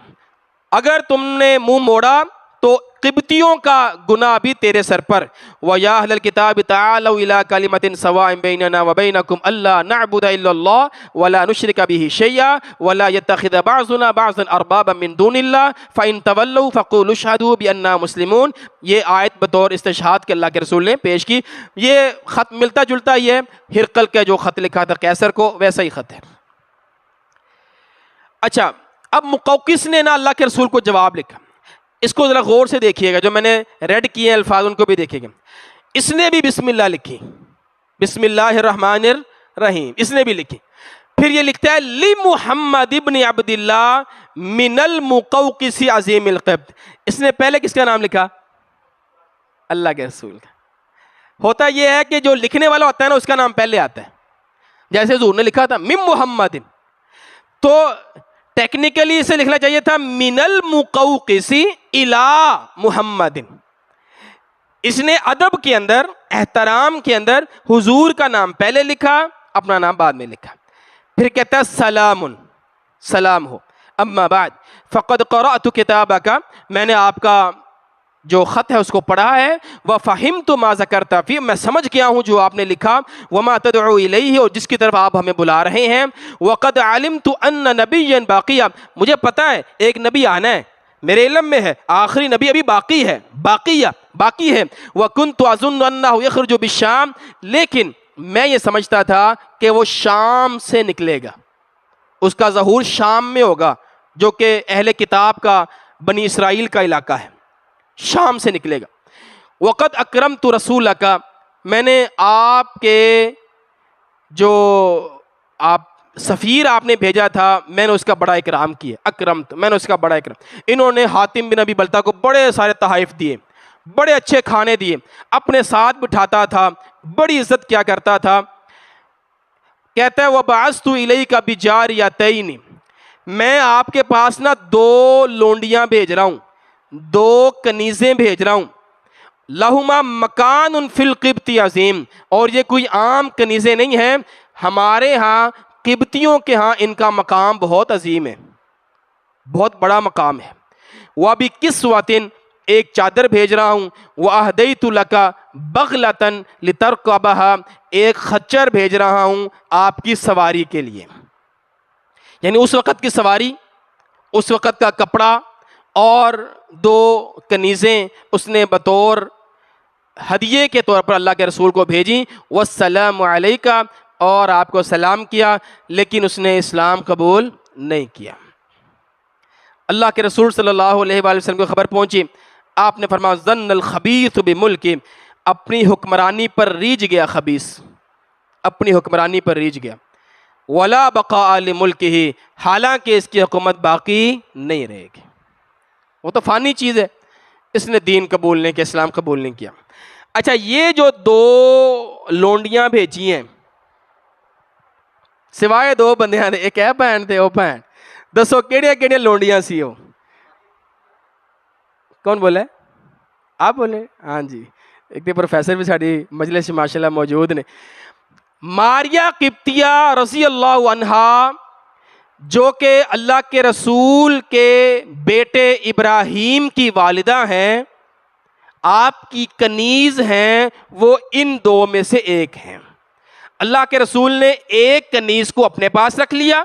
اگر تم نے منہ موڑا تو قبطیوں کا گناہ بھی تیرے سر پر۔ وَيَا أَهْلَ الْكِتَابِ تَعَالَوْا إِلَىٰ كَلِمَةٍ سَوَاءٍ بَيْنَنَا وَبَيْنَكُمْ أَلَّا نَعْبُدَ إِلَّا اللَّهَ وَلَا نُشْرِكَ بِهِ شَيْئًا وَلَا يَتَّخِذَ بَعْضُنَا بَعْضًا أَرْبَابًا مِّن دُونِ اللَّهِ فَإِن تَوَلَّوْا فَقُولُوا اشْهَدُوا بِأَنَّا مُسْلِمُونَ۔ یہ آیت بطور استشہاد کے اللہ کے رسول نے پیش کی، یہ خط ملتا جلتا ہی ہے ہرقل کا جو خط لکھا تھا قیصر کو، ویسا ہی خط ہے۔ اچھا اب مقوقس نے نا اللہ کے رسول کو جواب لکھا، اس کو ذرا غور سے دیکھیے گا، جو میں نے ریڈ کیے ہیں الفاظ ان کو بھی دیکھیے گا۔ اس نے بھی بسم اللہ لکھی، بسم اللہ الرحمن الرحیم، اس نے بھی لکھی۔ پھر یہ لکھتا ہے لمحمد ابن عبداللہ من المقوقس عظیم القبط، اس نے پہلے کس کا نام لکھا؟ اللہ کے رسول کا۔ ہوتا یہ ہے کہ جو لکھنے والا ہوتا ہے نا اس کا نام پہلے آتا ہے، جیسے حضور نے لکھا تھا من محمد، تو ٹیکنیکلی اسے لکھنا چاہیے تھا من المقوقس الی محمد۔ اس نے ادب کے اندر، احترام کے اندر حضور کا نام پہلے لکھا، اپنا نام بعد میں لکھا۔ پھر کہتا ہے سلام، سلام ہو، اما بعد فقد قرأت کتابک، میں نے آپ کا جو خط ہے اس کو پڑھا ہے، وفہمت ما ذکرت فیہ، میں سمجھ گیا ہوں جو آپ نے لکھا، وما تدعو الیہ، اور جس کی طرف آپ ہمیں بلا رہے ہیں، وقد علمت ان نبیا باقیا، مجھے پتہ ہے ایک نبی آنا ہے، میرے علم میں ہے آخری نبی ابھی باقی ہے، باقی ہے، وکنت اظن انہ یخرج بالشام، لیکن میں یہ سمجھتا تھا کہ وہ شام سے نکلے گا، اس کا ظہور شام میں ہوگا، جو کہ اہل کتاب کا بنی اسرائیل کا علاقہ ہے، شام سے نکلے گا۔ وقد اکرمت رسولک، میں نے آپ کے جو آپ سفیر آپ نے بھیجا تھا میں نے اس کا بڑا اکرام کیا، اکرمت، میں نے اس کا بڑا اکرام۔ انہوں نے حاتم بن ابی بلتہ کو بڑے سارے تحائف دیے، بڑے اچھے کھانے دیے، اپنے ساتھ بٹھاتا تھا، بڑی عزت کیا کرتا تھا۔ کہتا ہے وَبَعَثْتُ إِلَيْكَ بِجَارِيَتَيْنِ، میں آپ کے پاس نا 2 لونڈیاں بھیج رہا ہوں، 2 کنیزیں بھیج رہا ہوں، لہما مکان فی القبط عظیم، اور یہ کوئی عام کنیزیں نہیں ہیں، ہمارے ہاں قبطیوں کے ہاں ان کا مقام بہت عظیم ہے، بہت بڑا مقام ہے۔ وَبِكِسْوَةٍ، ایک چادر بھیج رہا ہوں، وَأَهْدَيْتُ لَكَ بَغْلَةً لِتَرْكَبَهَا، ایک خچر بھیج رہا ہوں آپ کی سواری کے لیے، یعنی اس وقت کی سواری، اس وقت کا کپڑا، اور 2 کنیزیں اس نے بطور ہدیے کے طور پر اللہ کے رسول کو بھیجی۔ والسلام علیکہ، اور آپ کو سلام کیا، لیکن اس نے اسلام قبول نہیں کیا۔ اللہ کے رسول صلی اللہ علیہ وآلہ وسلم کو خبر پہنچی، آپ نے فرمایا ظن الخبیث بملکی، اپنی حکمرانی پر ریجھ گیا خبیث، اپنی حکمرانی پر ریجھ گیا۔ ولا بقاء لملکہ، حالانکہ اس کی حکومت باقی نہیں رہے گی، وہ تو فانی چیز ہے، اس نے دین قبول نہیں کیا، اسلام قبول نہیں کیا۔ اچھا یہ جو 2 لونڈیاں بھیجی ہیں، سوائے 2 بندیاں دے، ایک ہے بہن تے وہ بہن، دسو کیڑیاں کیڑیاں لونڈیاں سی ہو؟ کون بولے؟ آپ بولے؟ ہاں جی، ایک تو پروفیسر بھی ساڑی مجلس ماشاءاللہ موجود نے۔ ماریا قبطیہ رضی اللہ عنہا جو کہ اللہ کے رسول کے بیٹے ابراہیم کی والدہ ہیں، آپ کی کنیز ہیں، وہ ان دو میں سے ایک ہیں۔ اللہ کے رسول نے ایک کنیز کو اپنے پاس رکھ لیا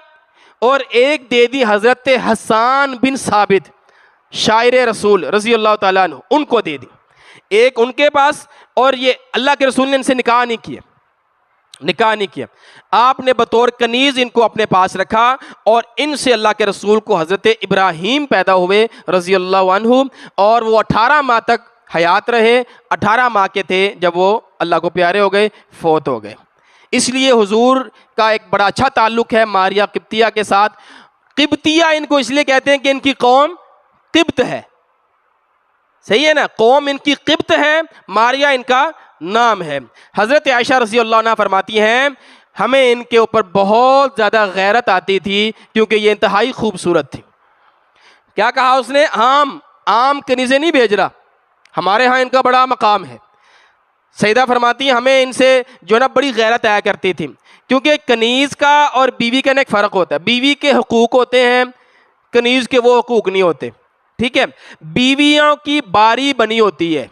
اور ایک دے دی حضرت حسان بن ثابت شاعر رسول رضی اللہ تعالیٰ عنہ، ان کو دے دی، ایک ان کے پاس، اور یہ اللہ کے رسول نے ان سے نکاح نہیں کیا، آپ نے بطور کنیز ان کو اپنے پاس رکھا، اور ان سے اللہ کے رسول کو حضرت ابراہیم پیدا ہوئے رضی اللہ عنہ، اور وہ 18 ماہ تک حیات رہے، 18 ماہ کے تھے جب وہ اللہ کو پیارے ہو گئے، فوت ہو گئے۔ اس لیے حضور کا ایک بڑا اچھا تعلق ہے ماریہ قبطیہ کے ساتھ۔ قبطیہ ان کو اس لیے کہتے ہیں کہ ان کی قوم قبط ہے، صحیح ہے نا، قوم ان کی قبط ہے، ماریہ ان کا نام ہے۔ حضرت عائشہ رضی اللہ عنہ فرماتی ہیں ہمیں ان کے اوپر بہت زیادہ غیرت آتی تھی کیونکہ یہ انتہائی خوبصورت تھی۔ کیا کہا اس نے؟ عام کنیزیں نہیں بھیج رہا، ہمارے ہاں ان کا بڑا مقام ہے۔ سیدہ فرماتی ہیں ہمیں ان سے جو نا بڑی غیرت آیا کرتی تھی، کیونکہ کنیز کا اور بیوی کا ایک فرق ہوتا ہے، بیوی کے حقوق ہوتے ہیں، کنیز کے وہ حقوق نہیں ہوتے، ٹھیک ہے۔ بیویوں کی باری بنی ہوتی ہے،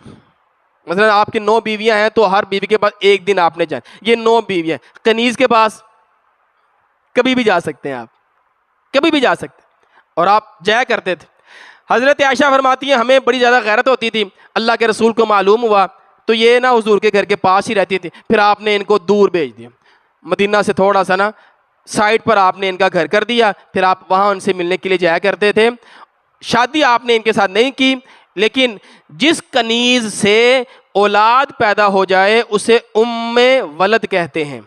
مثلا آپ کی 9 بیویاں ہیں تو ہر بیوی کے پاس ایک دن آپ نے جانا، یہ 9 بیویاں، کنیز کے پاس کبھی بھی جا سکتے ہیں، آپ کبھی بھی جا سکتے ہیں، اور آپ جایا کرتے تھے۔ حضرت عائشہ فرماتی ہیں ہمیں بڑی زیادہ غیرت ہوتی تھی، اللہ کے رسول کو معلوم ہوا تو یہ نا حضور کے گھر کے پاس ہی رہتی تھی، پھر آپ نے ان کو دور بھیج دیا، مدینہ سے تھوڑا سا نا سائڈ پر آپ نے ان کا گھر کر دیا، پھر آپ وہاں ان سے ملنے کے لیے جایا کرتے تھے۔ شادی آپ نے ان کے ساتھ نہیں کی، لیکن جس کنیز سے اولاد پیدا ہو جائے اسے ام ولد کہتے ہیں،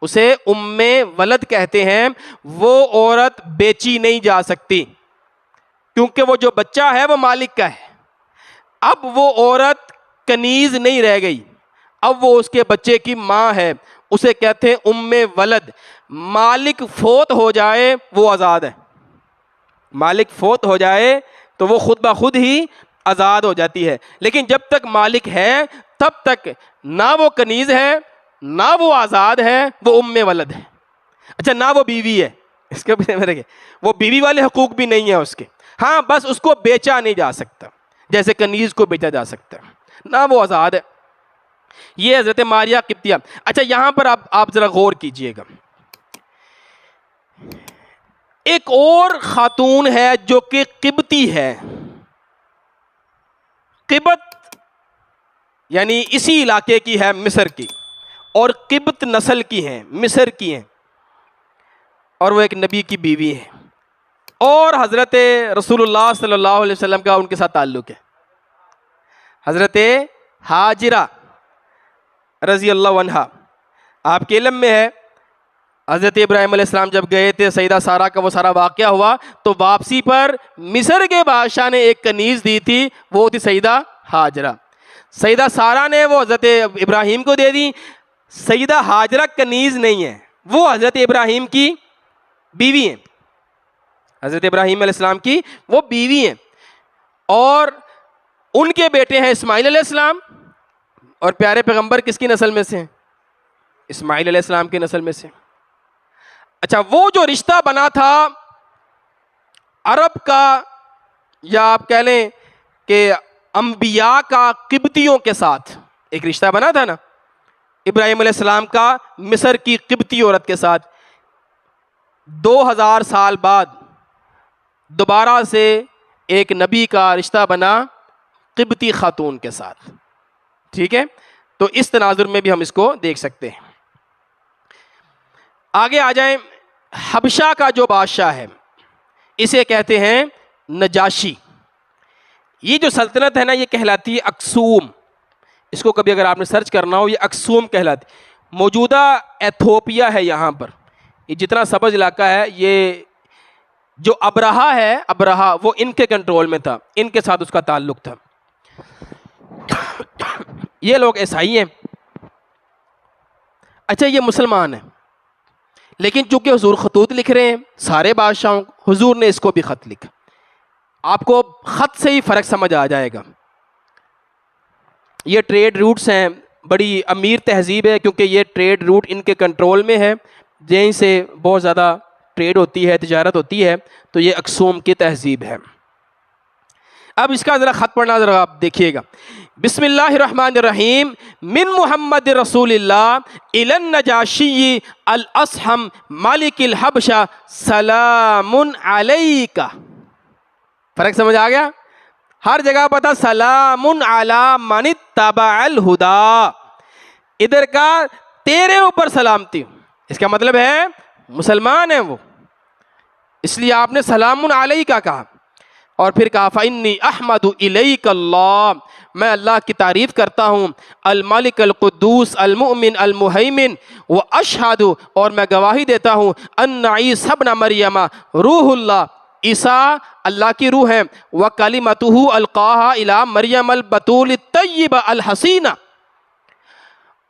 اسے ام ولد کہتے ہیں۔ وہ عورت بیچی نہیں جا سکتی کیونکہ وہ جو بچہ ہے وہ مالک کا ہے۔ اب وہ عورت کنیز نہیں رہ گئی، اب وہ اس کے بچے کی ماں ہے، اسے کہتے ہیں ام ولد۔ مالک فوت ہو جائے وہ آزاد ہے، مالک فوت ہو جائے تو وہ خود بخود ہی آزاد ہو جاتی ہے، لیکن جب تک مالک ہے تب تک نہ وہ کنیز ہے نہ وہ آزاد ہے، وہ ام ولد ہے۔ اچھا، نہ وہ بیوی ہے، اس کے میرے وہ بیوی والے حقوق بھی نہیں ہیں اس کے، ہاں بس اس کو بیچا نہیں جا سکتا جیسے کنیز کو بیچا جا سکتا ہے، نہ وہ آزاد ہے۔ یہ حضرت ماریہ قبطیہ۔ اچھا، یہاں پر آپ ذرا غور کیجئے گا، ایک اور خاتون ہے جو کہ قبطی ہے، قبط یعنی اسی علاقے کی ہے، مصر کی، اور قبط نسل کی ہیں، مصر کی ہیں، اور وہ ایک نبی کی بیوی ہے، اور حضرت رسول اللہ صلی اللہ علیہ وسلم کا ان کے ساتھ تعلق ہے۔ حضرت ہاجرہ رضی اللہ عنہ، آپ کے علم میں ہے حضرت ابراہیم علیہ السلام جب گئے تھے، سیدہ سارہ کا وہ سارا واقعہ ہوا تو واپسی پر مصر کے بادشاہ نے ایک کنیز دی تھی، وہ تھی سیدہ ہاجرہ۔ سیدہ سارہ نے وہ حضرت ابراہیم کو دے دی۔ سیدہ ہاجرہ کنیز نہیں ہے، وہ حضرت ابراہیم کی بیوی ہیں، حضرت ابراہیم علیہ السلام کی وہ بیوی ہیں، اور ان کے بیٹے ہیں اسماعیل علیہ السلام، اور پیارے پیغمبر کس کی نسل میں سے ہیں؟ اسماعیل علیہ السلام کی نسل میں سے۔ اچھا، وہ جو رشتہ بنا تھا عرب کا، یا آپ کہہ لیں کہ انبیاء کا قبطیوں کے ساتھ ایک رشتہ بنا تھا نا، ابراہیم علیہ السلام کا مصر کی قبطی عورت کے ساتھ، 2000 سال بعد دوبارہ سے ایک نبی کا رشتہ بنا قبطی خاتون کے ساتھ، ٹھیک ہے؟ تو اس تناظر میں بھی ہم اس کو دیکھ سکتے ہیں۔ آگے آ جائیں، حبشہ کا جو بادشاہ ہے اسے کہتے ہیں نجاشی۔ یہ جو سلطنت ہے نا یہ کہلاتی ہے اکسوم، اس کو کبھی اگر آپ نے سرچ کرنا ہو، یہ اکسوم کہلاتی، موجودہ ایتھوپیا ہے یہاں پر، یہ جتنا سبز علاقہ ہے، یہ جو ابرہا ہے، ابرہا وہ ان کے کنٹرول میں تھا، ان کے ساتھ اس کا تعلق تھا۔ یہ لوگ عیسائی ہیں، اچھا یہ مسلمان ہیں، لیکن چونکہ حضور خطوط لکھ رہے ہیں سارے بادشاہوں، حضور نے اس کو بھی خط لکھا، آپ کو خط سے ہی فرق سمجھ آ جائے گا۔ یہ ٹریڈ روٹس ہیں، بڑی امیر تہذیب ہے کیونکہ یہ ٹریڈ روٹ ان کے کنٹرول میں ہے، یہیں سے بہت زیادہ ٹریڈ ہوتی ہے، تجارت ہوتی ہے، تو یہ اکسوم کی تہذیب ہے۔ اب اس کا ذرا خط پڑھنا ذرا آپ دیکھیے گا۔ بسم اللہ الرحمن الرحیم، من محمد رسول اللہ الی النجاشی الاصحم مالک الحبشہ سلام علیکہ۔ فرق سمجھ آ گیا؟ ہر جگہ پتا سلام علی من اتبع الہدا، ادھر کا تیرے اوپر سلامتی، اس کا مطلب ہے مسلمان ہیں وہ، اس لیے آپ نے سلام علیکہ کہا۔ اور پھر کہا فإنی احمد الیک اللہ، میں اللہ کی تعریف کرتا ہوں، الملک القدوس المؤمن المہیمن، واشہد، اور میں گواہی دیتا ہوں، ان عیسی ابن مریم روح اللہ، عیسیٰ اللہ کی روح ہے، وکلمتہ القاہا الی مریم البتول الطیبہ الحسینہ،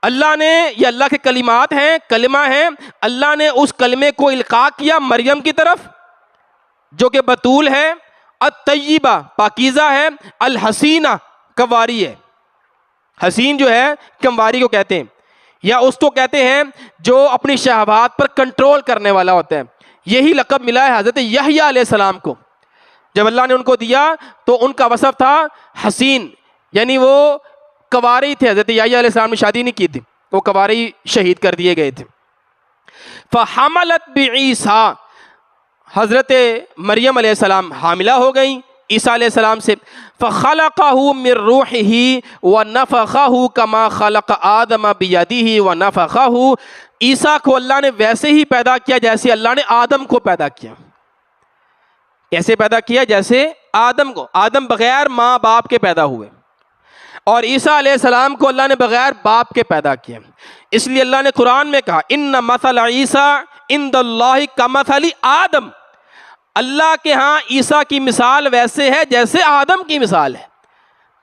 اللہ نے، یہ اللہ کے کلمات ہیں، کلمہ ہیں، اللہ نے اس کلمے کو القاء کیا مریم کی طرف جو کہ بتول ہے، الطیبہ پاکیزہ ہے، الحسینہ کنواری ہے۔ حسین جو ہے کنواری کو کہتے ہیں، یا اس کو کہتے ہیں جو اپنی شہوات پر کنٹرول کرنے والا ہوتا ہے۔ یہی لقب ملا ہے حضرت یحییٰ علیہ السلام کو، جب اللہ نے ان کو دیا تو ان کا وصف تھا حسین، یعنی وہ کنوارے تھے۔ حضرت یحییٰ علیہ السلام نے شادی نہیں کی تھی، وہ کنوارے شہید کر دیے گئے تھے۔ فحملت بعیسیٰ، حضرت مریم علیہ السلام حاملہ ہو گئیں عیسیٰ علیہ السلام سے۔ فخلقہ من روحہ ونفخہ کما خلق آدم بیدہ ونفخہ، عیسیٰ کو اللہ نے ویسے ہی پیدا کیا جیسے اللہ نے آدم کو پیدا کیا۔ کیسے پیدا کیا؟ جیسے آدم کو، آدم بغیر ماں باپ کے پیدا ہوئے، اور عیسیٰ علیہ السلام کو اللہ نے بغیر باپ کے پیدا کیا۔ اس لیے اللہ نے قرآن میں کہا ان مثل عیسیٰ عند اللہ کمثل آدم، اللہ کے ہاں عیسیٰ کی مثال ویسے ہے جیسے آدم کی مثال ہے۔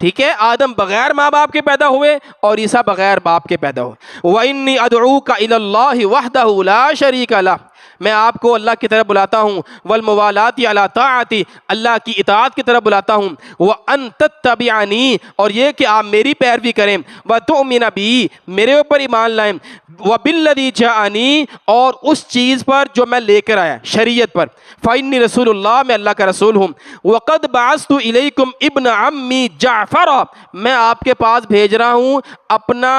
ٹھیک ہے، آدم بغیر ماں باپ کے پیدا ہوئے اور عیسیٰ بغیر باپ کے پیدا ہوئے۔ وَإِنِّي أَدْعُوكَ إِلَى اللَّهِ وَحْدَهُ لَا شَرِيكَ لَهُ، میں آپ کو اللہ کی طرف بلاتا ہوں، والموالات علی طاعتی، اللہ کی اطاعت کی طرف بلاتا ہوں، وَأَن تَتَّبِعَنِي، اور یہ کہ آپ میری پیروی کریں، وَتُؤْمِنَ بِي، میرے اوپر ایمان لائیں، وَبِالَّذِي جَاءَنِي، اور اس چیز پر جو میں لے کر آیا، شریعت پر، فَإِنِّي رسول اللہ، میں اللہ کا رسول ہوں، وَقَدْ بَعَثْتُ إِلَيْكُمْ ابْنَ عَمِّي جعفر، میں آپ کے پاس بھیج رہا ہوں اپنا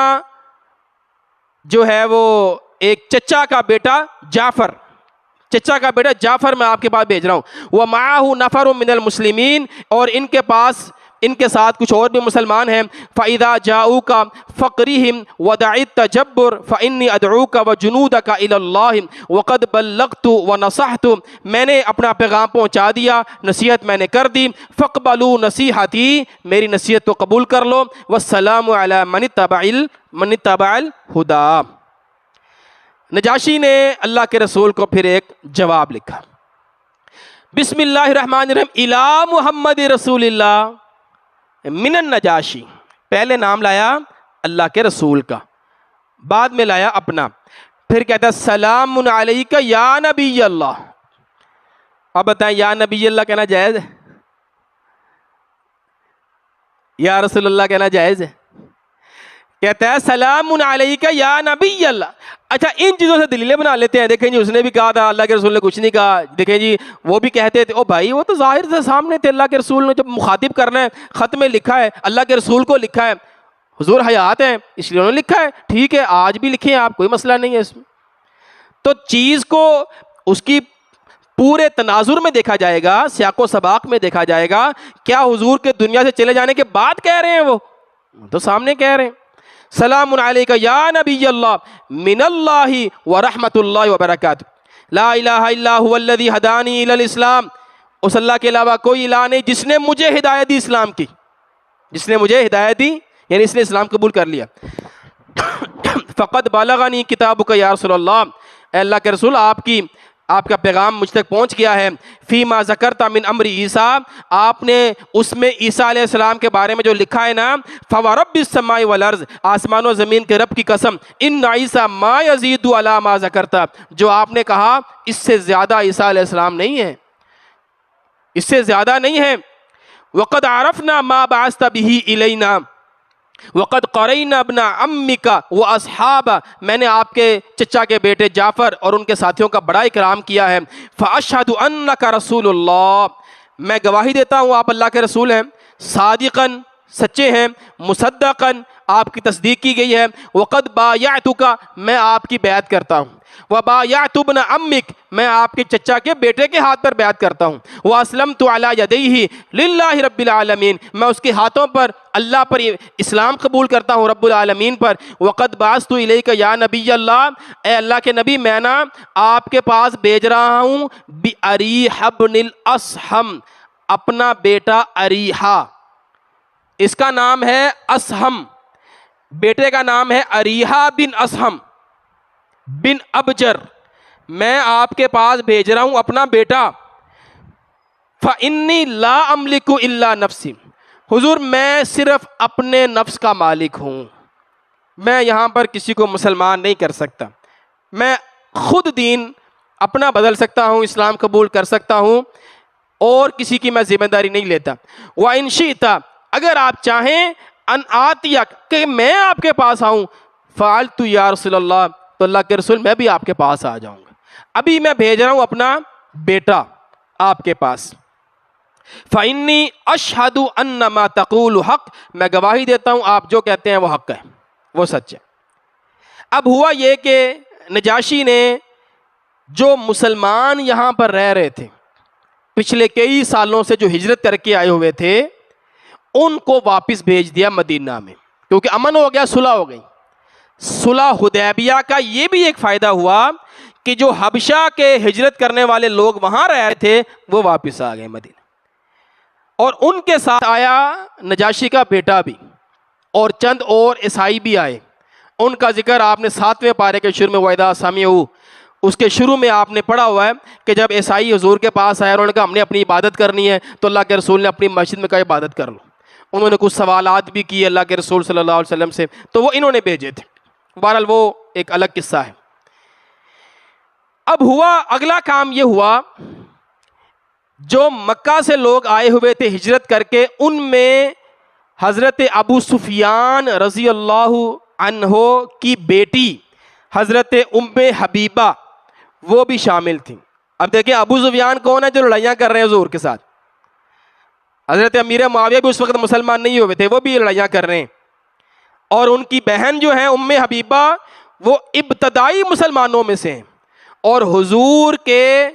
جو ہے وہ ایک چچا کا بیٹا جعفر، چچا کا بیٹا جعفر میں آپ کے پاس بھیج رہا ہوں۔ وَمَعَهُ نَفَرٌ مِّنَ الْمُسْلِمِينَ، اور ان کے پاس، ان کے ساتھ کچھ اور بھی مسلمان ہیں۔ فَإِذَا جَاءُوكَ فَقْرِهِمْ وَدَعِ التَّجَبُّرَ فَإِنِّي أَدْعُوكَ وَجُنُودَكَ إِلَى اللَّهِ وَقَدْ بَلَّغْتُ وَنَصَحْتُ، میں نے اپنا پیغام پہنچا دیا، نصیحت میں نے کر دی۔ فَاقْبَلُوا نَصِيحَتِي، میری نصیحت کو قبول کر لو۔ وَالسَّلَامُ عَلَىٰ مَنِ اتَّبَعَ الْهُدَىٰ۔ نجاشی نے اللہ کے رسول کو پھر ایک جواب لکھا، بسم اللہ الرحمن الرحیم الی محمد رسول اللہ من النجاشی، پہلے نام لایا اللہ کے رسول کا، بعد میں لایا اپنا، پھر کہتا ہے سلام علیکہ یا نبی اللہ۔ اب بتائیں یا نبی اللہ کہنا جائز ہے؟ یا رسول اللہ کہنا جائز ہے؟ کہتا ہے سلام علیکہ یا نبی اللہ۔ اچھا، ان چیزوں سے دلیلیں بنا لیتے ہیں، دیکھیں جی اس نے بھی کہا تھا، اللہ کے رسول نے کچھ نہیں کہا، دیکھیں جی وہ بھی کہتے تھے، او بھائی وہ تو ظاہر سے سامنے تھے، اللہ کے رسول نے جب مخاطب کرنا ہے خط میں لکھا ہے، اللہ کے رسول کو لکھا ہے، حضور حیات ہیں اس لیے انہوں نے لکھا ہے، ٹھیک ہے آج بھی لکھیں آپ، کوئی مسئلہ نہیں ہے اس میں۔ تو چیز کو اس کی پورے تناظر میں دیکھا جائے گا، سیاق و سباق میں دیکھا جائے گا، کیا حضور کے دنیا سے چلے جانے کے بعد کہہ رہے ہیں، وہ تو سامنے کہہ رہے ہیں سلام علیکہ یا نبی اللہ من اللہ ورحمۃ اللہ وبرکاتہ، لا الہ الا هو الذی ہدانی الی الاسلام، اس اللہ کے علاوہ کوئی الہ نہیں جس نے مجھے ہدایت دی اسلام کی، جس نے مجھے ہدایت دی یعنی اس نے اسلام قبول کر لیا۔ فقد بلغنی کتابک یا رسول اللہ، اے اللہ کے رسول آپ کا پیغام مجھ تک پہنچ گیا ہے، فیما ذکرت من امر عیسیٰ، آپ نے اس میں عیسیٰ علیہ السلام کے بارے میں جو لکھا ہے نا، فورب السماء والارض، آسمان و زمین کے رب کی قسم، ان عیسیٰ ما یزید علی ما ذکرت، جو آپ نے کہا اس سے زیادہ عیسیٰ علیہ السلام نہیں ہے، اس سے زیادہ نہیں ہے۔ وقد عرفنا ما بعثت به الینا، وقد قرین ابن عمک و اصحاب، میں نے آپ کے چچا کے بیٹے جعفر اور ان کے ساتھیوں کا بڑا اکرام کیا ہے. فاشہد انک رسول اللہ، میں گواہی دیتا ہوں آپ اللہ کے رسول ہیں. صادقاً، سچے ہیں. مصدقاً، آپ کی تصدیق کی گئی ہے. وقد بایعتک، میں آپ کی بیعت کرتا ہوں. وبایعت ابن عمک، میں آپ کے چچا کے بیٹے کے ہاتھ پر بیعت کرتا ہوں. واسلمت علی یدیہ للہ رب العالمین، میں اس کے ہاتھوں پر اللہ پر اسلام قبول کرتا ہوں، رب العالمین پر. وقد بعثت الیک یا نبی اللہ، اے اللہ کے نبی میں نا آپ کے پاس بھیج رہا ہوں بأریح بن الاصحم، اپنا بیٹا اریحہ، اس کا نام ہے اصحم، بیٹے کا نام ہے اریحہ بن اصحم بن ابجر، میں آپ کے پاس بھیج رہا ہوں اپنا بیٹا. فإنی لا املک الا نفسی، حضور میں صرف اپنے نفس کا مالک ہوں، میں یہاں پر کسی کو مسلمان نہیں کر سکتا، میں خود دین اپنا بدل سکتا ہوں، اسلام قبول کر سکتا ہوں، اور کسی کی میں ذمہ داری نہیں لیتا. وَإِن شِئْتَ، اگر آپ چاہیں، ان آتیک، کہ میں آپ کے پاس آؤں، فعلت یا رسول اللہ، تو اللہ کے رسول میں بھی آپ کے پاس آ جاؤں گا. ابھی میں بھیج رہا ہوں اپنا بیٹا آپ کے پاس. فإنی اشہد ان ما تقول حق، میں گواہی دیتا ہوں آپ جو کہتے ہیں وہ حق ہے، وہ سچ ہے. اب ہوا یہ کہ نجاشی نے جو مسلمان یہاں پر رہ رہے تھے پچھلے کئی سالوں سے، جو ہجرت کر کے آئے ہوئے تھے، ان کو واپس بھیج دیا مدینہ میں، کیونکہ امن ہو گیا، صلح ہو گئی. صلح حدیبیہ کا یہ بھی ایک فائدہ ہوا کہ جو حبشہ کے ہجرت کرنے والے لوگ وہاں رہ رہے تھے وہ واپس آ گئے مدینہ، اور ان کے ساتھ آیا نجاشی کا بیٹا بھی، اور چند اور عیسائی بھی آئے. ان کا ذکر آپ نے 7ویں پارے کے شروع میں وَإِذَا سَمِعُوا، اس کے شروع میں آپ نے پڑھا ہوا ہے کہ جب عیسائی حضور کے پاس آئے، انہوں نے کہا ہم نے اپنی عبادت کرنی ہے، تو اللہ کے رسول نے اپنی مسجد میں کہا عبادت کر لو. انہوں نے کچھ سوالات بھی کیے اللہ کے رسول صلی اللہ علیہ وسلم سے، تو وہ انہوں نے بھیجے تھے. بہرحال وہ ایک الگ قصہ ہے. اب ہوا اگلا کام یہ ہوا، جو مکہ سے لوگ آئے ہوئے تھے ہجرت کر کے، ان میں حضرت ابو سفیان رضی اللہ عنہ کی بیٹی حضرت ام حبیبہ وہ بھی شامل تھیں. اب دیکھیں ابو سفیان کون ہے جو لڑائیاں کر رہے ہیں حضور کے ساتھ؟ حضرت امیر معاویہ بھی اس وقت مسلمان نہیں ہوئے تھے، وہ بھی لڑائیاں کر رہے ہیں. اور ان کی بہن جو ہیں ام حبیبہ، وہ ابتدائی مسلمانوں میں سے ہیں، اور حضور کے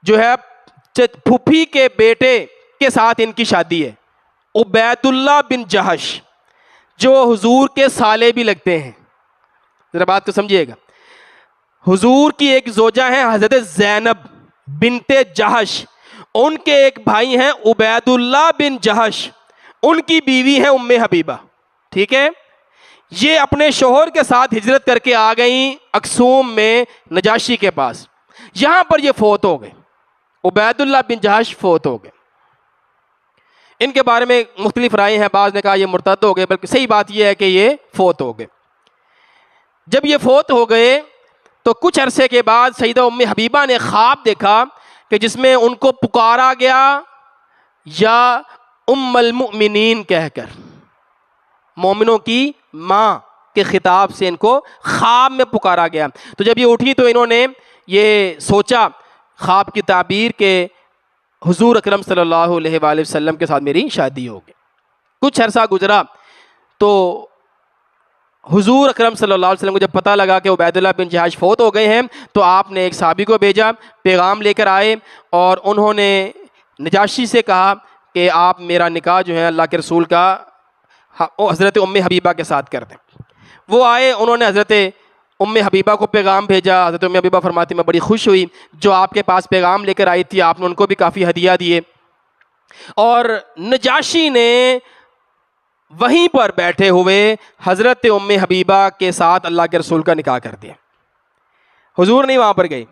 جو ہے پھوپھی کے بیٹے کے ساتھ ان کی شادی ہے، عبید اللہ بن جہش، جو حضور کے سالے بھی لگتے ہیں. ذرا بات کو سمجھیے گا. حضور کی ایک زوجہ ہیں حضرت زینب بنت جہش، ان کے ایک بھائی ہیں عبید اللہ بن جہش، ان کی بیوی ہیں ام حبیبہ. ٹھیک ہے، یہ اپنے شوہر کے ساتھ ہجرت کر کے آ گئیں اکسوم میں نجاشی کے پاس. یہاں پر یہ فوت ہو گئے، عبید اللہ بن جہش فوت ہو گئے. ان کے بارے میں مختلف رائے ہیں، بعض نے کہا یہ مرتد ہو گئے، بلکہ صحیح بات یہ ہے کہ یہ فوت ہو گئے. جب یہ فوت ہو گئے تو کچھ عرصے کے بعد سیدہ ام حبیبہ نے خواب دیکھا کہ جس میں ان کو پکارا گیا یا ام المؤمنین کہہ کر، مومنوں کی ماں کے خطاب سے ان کو خواب میں پکارا گیا. تو جب یہ اٹھی تو انہوں نے یہ سوچا خواب کی تعبیر کہ حضور اکرم صلی اللہ علیہ وآلہ وسلم کے ساتھ میری شادی ہو گئی. کچھ عرصہ گزرا تو حضور اکرم صلی اللہ علیہ وسلم کو جب پتہ لگا کہ عبید اللہ بن جہش فوت ہو گئے ہیں، تو آپ نے ایک صحابی کو بھیجا، پیغام لے کر آئے، اور انہوں نے نجاشی سے کہا کہ آپ میرا نکاح جو ہے اللہ کے رسول کا حضرت ام حبیبہ کے ساتھ کر دیں. وہ آئے، انہوں نے حضرت ام حبیبہ کو پیغام بھیجا. حضرت ام حبیبہ فرماتی میں بڑی خوش ہوئی جو آپ کے پاس پیغام لے کر آئی تھی، آپ نے ان کو بھی کافی ہدیہ دیے. اور نجاشی نے وہیں پر بیٹھے ہوئے حضرت ام حبیبہ کے ساتھ اللہ کے رسول کا نکاح کر دیا. حضور نہیں وہاں پر گئی.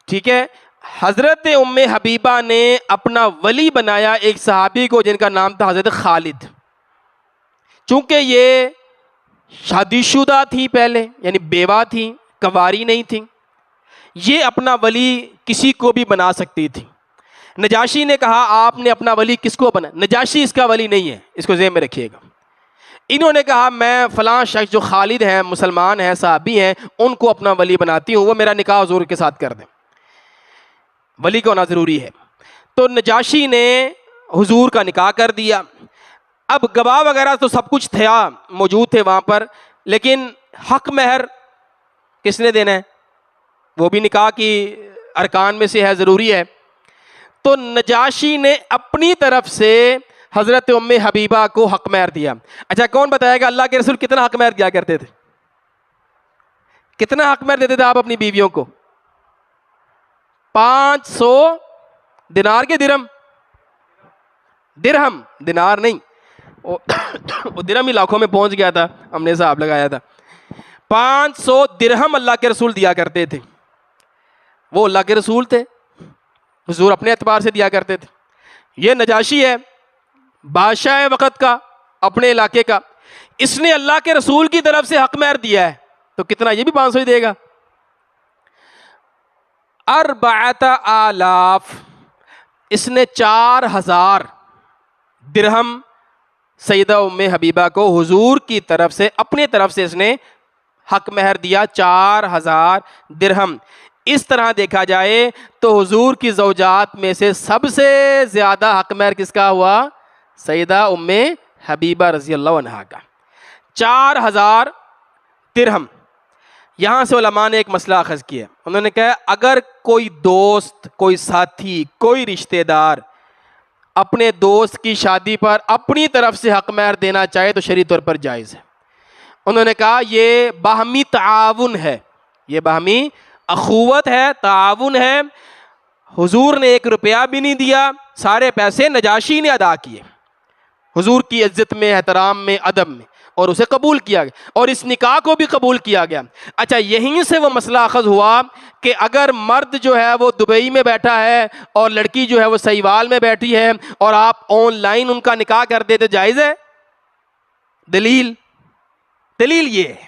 ٹھیک ہے، حضرت ام حبیبہ نے اپنا ولی بنایا ایک صحابی کو جن کا نام تھا حضرت خالد. چونکہ یہ شادی شدہ تھی پہلے، یعنی بیوہ تھی، کنواری نہیں تھی، یہ اپنا ولی کسی کو بھی بنا سکتی تھی. نجاشی نے کہا آپ نے اپنا ولی کس کو بنا؟ نجاشی اس کا ولی نہیں ہے، اس کو ذہن میں رکھیے گا. انہوں نے کہا میں فلاں شخص جو خالد ہیں، مسلمان ہیں، صحابی ہیں، ان کو اپنا ولی بناتی ہوں، وہ میرا نکاح حضور کے ساتھ کر دیں، ولی کا ہونا ضروری ہے۔ تو نجاشی نے حضور کا نکاح کر دیا۔ اب گواہ وغیرہ تو سب کچھ تھا، موجود تھے وہاں پر، لیکن حق مہر کس نے دینا ہے؟ وہ بھی نکاح کی ارکان میں سے ہے، ضروری ہے۔ تو نجاشی نے اپنی طرف سے حضرت ام حبیبہ کو حق مہر دیا۔ اچھا کون بتائے گا اللہ کے رسول کتنا حق مہر دیا کرتے تھے؟ کتنا حق مہر دیتے تھے آپ اپنی بیویوں کو؟ 500 دینار کے درہم، درہم دینار نہیں، وہ درہم ہی لاکھوں میں پہنچ گیا تھا، ہم نے حساب لگایا تھا۔ 500 درہم اللہ کے رسول دیا کرتے تھے۔ وہ اللہ کے رسول تھے، حضور اپنے اعتبار سے دیا کرتے تھے۔ یہ نجاشی ہے، بادشاہ وقت کا، اپنے علاقے کا، اس نے اللہ کے رسول کی طرف سے حق مہر دیا ہے، تو کتنا؟ یہ بھی 500 ہی دے گا۔ 4,000 اس نے 4,000 درہم سیدہ ام حبیبہ کو حضور کی طرف سے، اپنی طرف سے اس نے حق مہر دیا، 4,000 درہم۔ اس طرح دیکھا جائے تو حضور کی زوجات میں سے سب سے زیادہ حق مہر کس کا ہوا؟ سیدہ ام حبیبہ رضی اللہ عنہا کا، 4,000 درہم۔ یہاں سے علماء نے ایک مسئلہ اخذ کیا، انہوں نے کہا اگر کوئی دوست، کوئی ساتھی، کوئی رشتہ دار اپنے دوست کی شادی پر اپنی طرف سے حق مہر دینا چاہے تو شرعی طور پر جائز ہے۔ انہوں نے کہا یہ باہمی تعاون ہے، یہ باہمی اخوت ہے، تعاون ہے۔ حضور نے 1 روپیہ بھی نہیں دیا، سارے پیسے نجاشی نے ادا کیے، حضور کی عزت میں، احترام میں، ادب میں، اور اسے قبول کیا گیا، اور اس نکاح کو بھی قبول کیا گیا۔ اچھا یہیں سے وہ مسئلہ اخذ ہوا کہ اگر مرد جو ہے وہ دبئی میں بیٹھا ہے اور لڑکی جو ہے وہ سہیوال میں بیٹھی ہے اور آپ آن لائن ان کا نکاح کر دیتے، جائز ہے؟ دلیل یہ ہے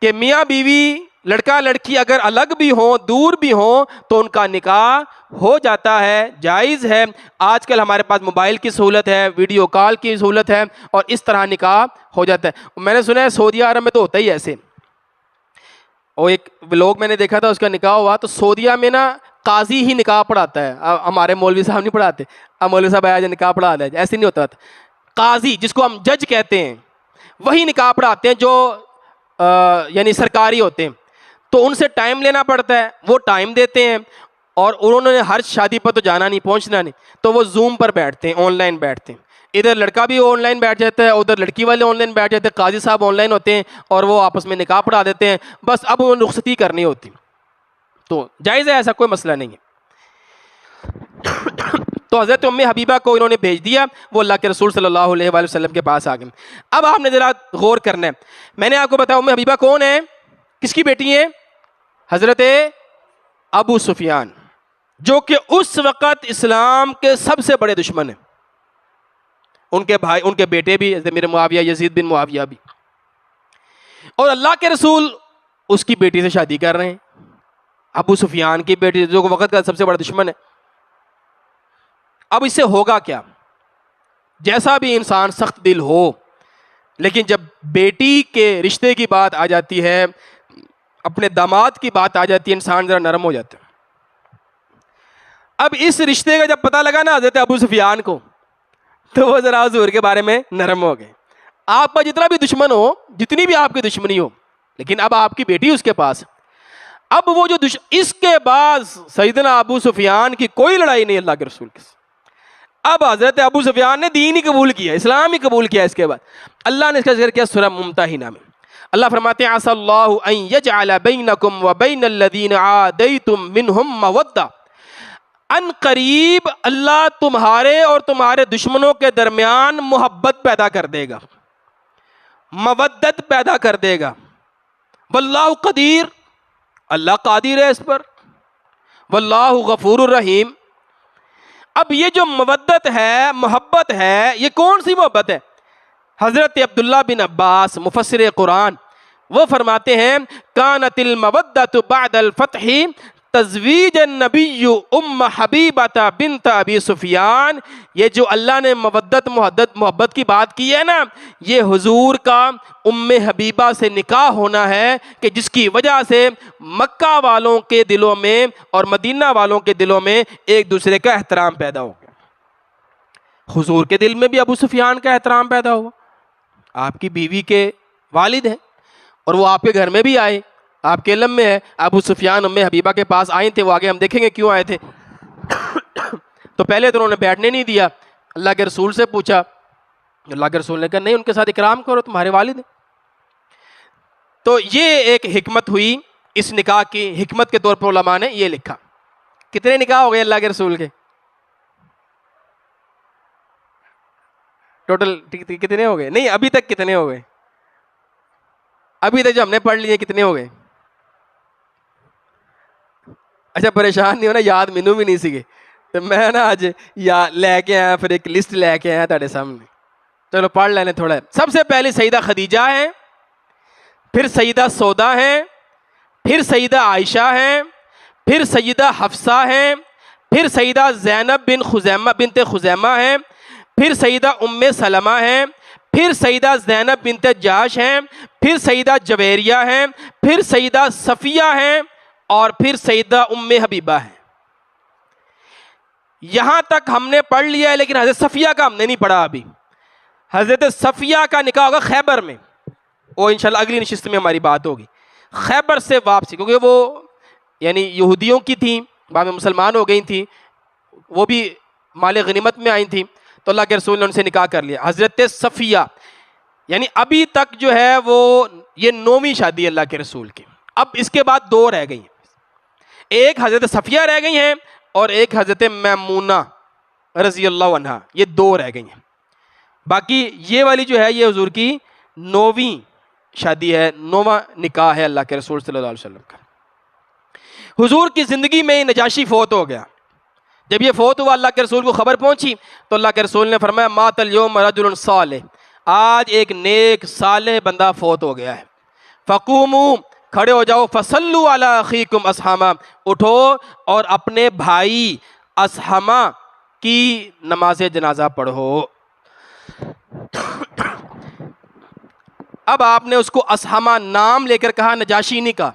کہ میاں بیوی، لڑکا لڑکی اگر الگ بھی ہوں، دور بھی ہوں، تو ان کا نکاح ہو جاتا ہے، جائز ہے۔ آج کل ہمارے پاس موبائل کی سہولت ہے، ویڈیو کال کی سہولت ہے، اور اس طرح نکاح ہو جاتا ہے۔ میں نے سنا ہے سعودیہ عرب میں تو ہوتا ہی ایسے، اور ایک ولاگ میں نے دیکھا تھا، اس کا نکاح ہوا تو سعودیہ میں نا قاضی ہی نکاح پڑھاتا ہے، ہمارے مولوی صاحب نہیں پڑھاتے، اب مولوی صاحب آیا جو نکاح پڑھا دے، ایسے نہیں ہوتا تھا۔ قاضی جس کو ہم جج کہتے ہیں وہی نکاح پڑھاتے ہیں، جو یعنی سرکاری ہوتے ہیں، تو ان سے ٹائم لینا پڑتا ہے، وہ ٹائم دیتے ہیں، اور انہوں نے ہر شادی پر تو جانا نہیں، پہنچنا نہیں، تو وہ زوم پر بیٹھتے ہیں، آن لائن بیٹھتے ہیں، ادھر لڑکا بھی آن لائن بیٹھ جاتا ہے، ادھر لڑکی والے آن لائن بیٹھ جاتے ہیں، قاضی صاحب آن لائن ہوتے ہیں، اور وہ آپس میں نکاح پڑھا دیتے ہیں، بس اب انہوں نے رخصتی کرنی ہوتی، تو جائز ہے، ایسا کوئی مسئلہ نہیں ہے۔ تو حضرت ام حبیبہ کو انہوں نے بھیج دیا، وہ اللہ کے رسول صلی اللہ علیہ وآلہ وسلم کے پاس آ گئے۔ اب آپ نے ذرا غور کرنا ہے، میں نے آپ کو بتایا ام حبیبہ کون ہے، کس کی بیٹی ہے؟ حضرت ابو سفیان، جو کہ اس وقت اسلام کے سب سے بڑے دشمن ہیں، ان کے بھائی، ان کے بیٹے بھی، امیر معاویہ، یزید بن معاویہ بھی، اور اللہ کے رسول اس کی بیٹی سے شادی کر رہے ہیں، ابو سفیان کی بیٹی، جو وقت کا سب سے بڑا دشمن ہے۔ اب اس سے ہوگا کیا؟ جیسا بھی انسان سخت دل ہو، لیکن جب بیٹی کے رشتے کی بات آ جاتی ہے، اپنے داماد کی بات آ جاتی ہے، انسان ذرا نرم ہو جاتا ہے۔ اب اس رشتے کا جب پتہ لگا نا حضرت ابو سفیان کو، تو وہ ذرا حضور کے بارے میں نرم ہو گئے۔ آپ کا جتنا بھی دشمن ہو، جتنی بھی آپ کی دشمنی ہو، لیکن اب آپ کی بیٹی اس کے پاس، اب وہ جو اس کے بعد سیدنا ابو سفیان کی کوئی لڑائی نہیں اللہ کے رسول کے ساتھ۔ اب حضرت ابو سفیان نے دین ہی قبول کیا، اسلام ہی قبول کیا۔ اس کے بعد اللہ نے اس کا ذکر کیا سورہ ممتحنہ میں، اللہ فرماتے ہیں عسى اللہ ان یجعل بینکم وبین الذین عادیتم منہم مودہ، ان قریب اللہ تمہارے اور تمہارے دشمنوں کے درمیان محبت پیدا کر دے گا، مودت پیدا کر دے گا۔ واللہ قدیر، اللہ قادر ہے اس پر، واللہ غفور الرحیم۔ اب یہ جو مودت ہے، محبت ہے، یہ کون سی محبت ہے؟ حضرت عبداللہ بن عباس مفسر قرآن وہ فرماتے ہیں کانت المودۃ بعد الفتح تزویج النبی ام حبیبۃ بنت ابی سفیان، یہ جو اللہ نے محبت کی بات کی ہے نا، یہ حضور کا ام حبیبہ سے نکاح ہونا ہے کہ جس کی وجہ سے مکہ والوں کے دلوں میں اور مدینہ والوں کے دلوں میں ایک دوسرے کا احترام پیدا ہو گیا۔ حضور کے دل میں بھی ابو سفیان کا احترام پیدا ہوا، آپ کی بیوی کے والد ہیں اور وہ آپ کے گھر میں بھی آئے، آپ کے علم میں ہے ابو سفیان ام حبیبہ کے پاس آئے تھے، وہ آگے ہم دیکھیں گے کیوں آئے تھے۔ تو پہلے تو انہوں نے بیٹھنے نہیں دیا، اللہ کے رسول سے پوچھا، اللہ کے رسول نے کہا نہیں، ان کے ساتھ اکرام کرو، تمہارے والد ہیں۔ تو یہ ایک حکمت ہوئی اس نکاح کی، حکمت کے طور پر علماء نے یہ لکھا۔ کتنے نکاح ہو گئے اللہ کے رسول کے؟ ٹوٹل کتنے ہو گئے؟ نہیں، ابھی تک کتنے ہو گئے؟ ابھی تک جو ہم نے پڑھ لیے کتنے ہو گئے؟ اچھا پریشان نہیں ہونا، یاد مینوں بھی نہیں سکے تو میں نا آج لے کے آیا، پھر ایک لسٹ لے کے آیا تھوڑے سامنے، چلو پڑھ لینے تھوڑا۔ سب سے پہلے سیدہ خدیجہ ہیں، پھر سیدہ سودا ہیں، پھر سیدہ عائشہ ہیں، پھر سیدہ حفصہ ہیں، پھر سیدہ زینب بنت خزیمہ ہیں، پھر سیدہ ام سلمہ ہیں، پھر سیدہ زینب بنت جاش ہیں، پھر سیدہ جویریہ ہیں، پھر سیدہ صفیہ ہیں، اور پھر سیدہ ام حبیبہ ہیں۔ یہاں تک ہم نے پڑھ لیا ہے، لیکن حضرت صفیہ کا ہم نے نہیں پڑھا ابھی۔ حضرت صفیہ کا نکاح ہوگا خیبر میں، وہ انشاءاللہ اگلی نشست میں ہماری بات ہوگی۔ خیبر سے واپسی، کیونکہ وہ یعنی یہودیوں کی تھیں، بعد میں مسلمان ہو گئی تھیں، وہ بھی مال غنیمت میں آئی تھیں، تو اللہ کے رسول نے ان سے نکاح کر لیا۔ حضرت صفیہ یعنی ابھی تک جو ہے وہ یہ 9ویں شادی اللہ کے رسول کی۔ اب اس کے بعد 2 رہ گئی ہیں، ایک حضرت صفیہ رہ گئی ہیں اور ایک حضرت میمونہ رضی اللہ عنہا، یہ 2 رہ گئی ہیں۔ باقی یہ والی جو ہے یہ حضور کی 9ویں شادی ہے، 9واں نکاح ہے اللہ کے رسول صلی اللہ علیہ وسلم کا۔ حضور کی زندگی میں نجاشی فوت ہو گیا۔ جب یہ فوت ہوا، اللہ کے رسول کو خبر پہنچی تو اللہ کے رسول نے فرمایا مات الیوم رجل صالح، آج ایک نیک صالح بندہ فوت ہو گیا ہے۔ فقوموا، کھڑے ہو جاؤ، فصلوا علی اخیکم اسحامہ، اٹھو اور اپنے بھائی اسحامہ کی نماز جنازہ پڑھو۔ اب آپ نے اس کو اسحامہ نام لے کر کہا، نجاشی نہیں کہا۔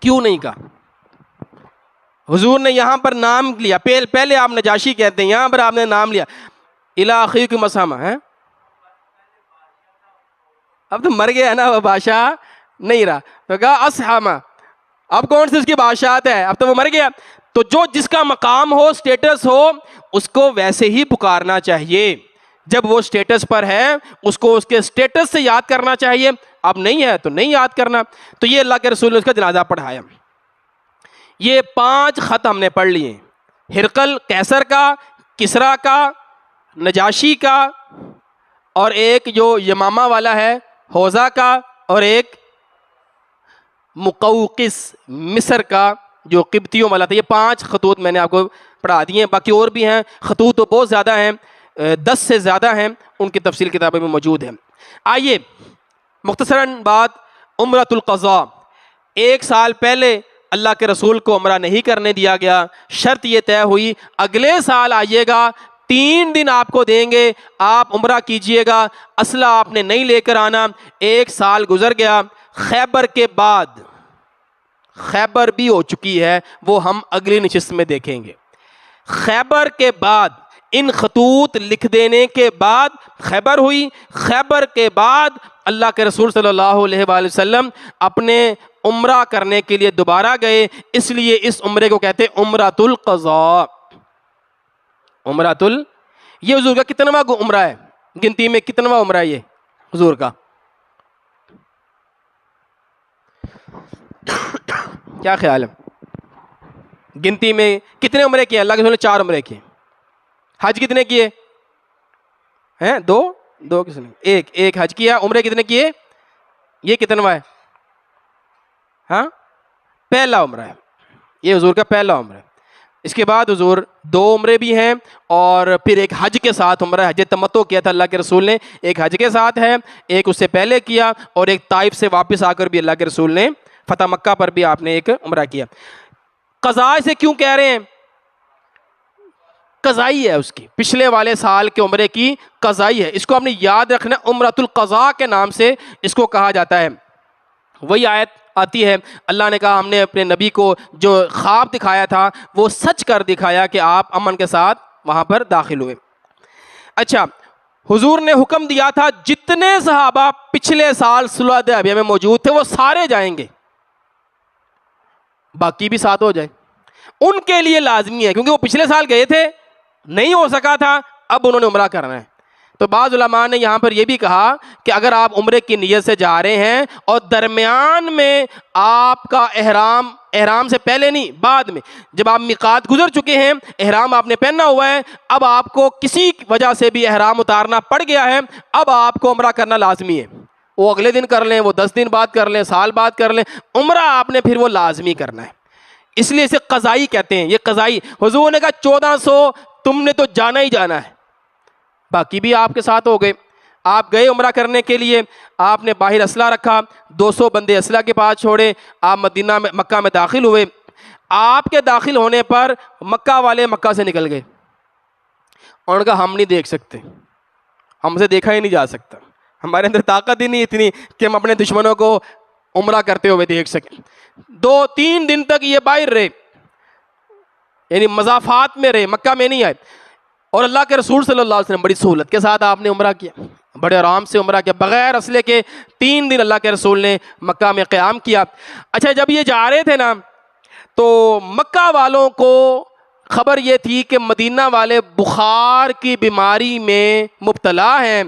کیوں نہیں کہا؟ حضور نے یہاں پر نام لیا، پہلے آپ نجاشی کہتے ہیں، یہاں پر آپ نے نام لیا الی اخیکم اسحامہ۔ اب تو مر گیا ہے نا، وہ بادشاہ نہیں رہا، تو کہا اسحامہ۔ اب کون سی اس کی بادشاہت ہے؟ اب تو وہ مر گیا۔ تو جو جس کا مقام ہو، سٹیٹس ہو، اس کو ویسے ہی پکارنا چاہیے۔ جب وہ سٹیٹس پر ہے اس کو اس کے سٹیٹس سے یاد کرنا چاہیے، اب نہیں ہے تو نہیں یاد کرنا۔ تو یہ اللہ کے رسول نے اس کا جنازہ پڑھایا۔ یہ 5 خط ہم نے پڑھ لیے، ہرقل قیصر کا، کسریٰ کا، نجاشی کا، اور ایک جو یمامہ والا ہے ہوزہ کا، اور ایک مقوقس مصر کا جو قبطیوں والا تھا۔ یہ 5 خطوط میں نے آپ کو پڑھا دیے ہیں، باقی اور بھی ہیں خطوط، تو بہت زیادہ ہیں، 10 سے زیادہ ہیں، ان کی تفصیل کتابیں میں موجود ہیں۔ آئیے مختصراً بات عمرۃ القضاء۔ 1 سال پہلے اللہ کے رسول کو عمرہ نہیں کرنے دیا گیا، شرط یہ طے ہوئی اگلے سال آئیے گا، 3 دن آپ کو دیں گے، آپ عمرہ کیجئے گا، اسلحہ آپ نے نہیں لے کر آنا۔ 1 سال گزر گیا، خیبر کے بعد، خیبر بھی ہو چکی ہے، وہ ہم اگلی نشست میں دیکھیں گے۔ خیبر کے بعد ان خطوط لکھ دینے کے بعد خیبر ہوئی، خیبر کے بعد اللہ کے رسول صلی اللہ علیہ وآلہ وسلم اپنے عمرہ کرنے کے لیے دوبارہ گئے، اس لیے اس عمرے کو کہتے ہیں عمرۃ القضاء۔ یہ حضور کا کتنواں عمرہ ہے؟ گنتی میں کتنواں عمرہ ہے یہ حضور کا؟ کیا خیال ہے؟ گنتی میں کتنے عمرے کیے؟ اللہ کے رسول نے 4 عمرے کیے۔ حج کتنے کیے ہیں؟ 2 کس نے؟ ایک حج کیا۔ عمرے کتنے کیے؟ یہ کتنواں ہے؟ ہاں، پہلا عمرہ ہے، یہ حضور کا پہلا عمرہ ہے۔ اس کے بعد حضور 2 عمرے بھی ہیں، اور پھر ایک حج کے ساتھ عمرہ، حج تمتع کیا تھا اللہ کے رسول نے، ایک حج کے ساتھ ہے، ایک اس سے پہلے کیا، اور ایک طائف سے واپس آ کر بھی اللہ کے رسول نے فتح مکہ پر بھی آپ نے ایک عمرہ کیا۔ قضاء سے کیوں کہہ رہے ہیں؟ قضائی ہے اس کی، پچھلے والے سال کے عمرے کی قضائی ہے، اس کو ہم نے یاد رکھنا، عمرۃ القضاء کے نام سے اس کو کہا جاتا ہے۔ وہی آیت آتی ہے، اللہ نے کہا ہم نے اپنے نبی کو جو خواب دکھایا تھا وہ سچ کر دکھایا کہ آپ امن کے ساتھ وہاں پر داخل ہوئے۔ اچھا، حضور نے حکم دیا تھا جتنے صحابہ پچھلے سال صلح حدیبیہ میں موجود تھے وہ سارے جائیں گے، باقی بھی ساتھ ہو جائیں، ان کے لیے لازمی ہے، کیونکہ وہ پچھلے سال گئے تھے، نہیں ہو سکا تھا، اب انہوں نے عمرہ کرنا ہے۔ تو بعض علماء نے یہاں پر یہ بھی کہا کہ اگر آپ عمرے کی نیت سے جا رہے ہیں اور درمیان میں آپ کا احرام سے پہلے نہیں بعد میں جب آپ میقات گزر چکے ہیں، احرام آپ نے پہنا ہوا ہے، اب آپ کو کسی وجہ سے بھی احرام اتارنا پڑ گیا ہے، اب آپ کو عمرہ کرنا لازمی ہے۔ وہ اگلے دن کر لیں، وہ 10 دن بعد کر لیں، سال بعد کر لیں، عمرہ آپ نے پھر وہ لازمی کرنا ہے، اس لیے اسے قضائی کہتے ہیں۔ یہ قضائی، حضور نے کہا 1400 تم نے تو جانا ہی جانا ہے، باقی بھی آپ کے ساتھ ہو گئے۔ آپ گئے عمرہ کرنے کے لیے، آپ نے باہر اسلحہ رکھا، 200 بندے اسلحہ کے پاس چھوڑے، آپ مکہ میں داخل ہوئے۔ آپ کے داخل ہونے پر مکہ والے مکہ سے نکل گئے، اور ان کا ہم نہیں دیکھ سکتے، ہم سے دیکھا ہی نہیں جا سکتا، ہمارے اندر طاقت ہی نہیں اتنی کہ ہم اپنے دشمنوں کو عمرہ کرتے ہوئے دیکھ سکیں۔ 2-3 دن تک یہ باہر رہے، یعنی مضافات میں رہے، مکہ میں نہیں آئے، اور اللہ کے رسول صلی اللہ علیہ وسلم بڑی سہولت کے ساتھ آپ نے عمرہ کیا، بڑے آرام سے عمرہ کیا، بغیر اسلحے کے 3 دن اللہ کے رسول نے مکہ میں قیام کیا۔ اچھا، جب یہ جا رہے تھے نا تو مکہ والوں کو خبر یہ تھی کہ مدینہ والے بخار کی بیماری میں مبتلا ہیں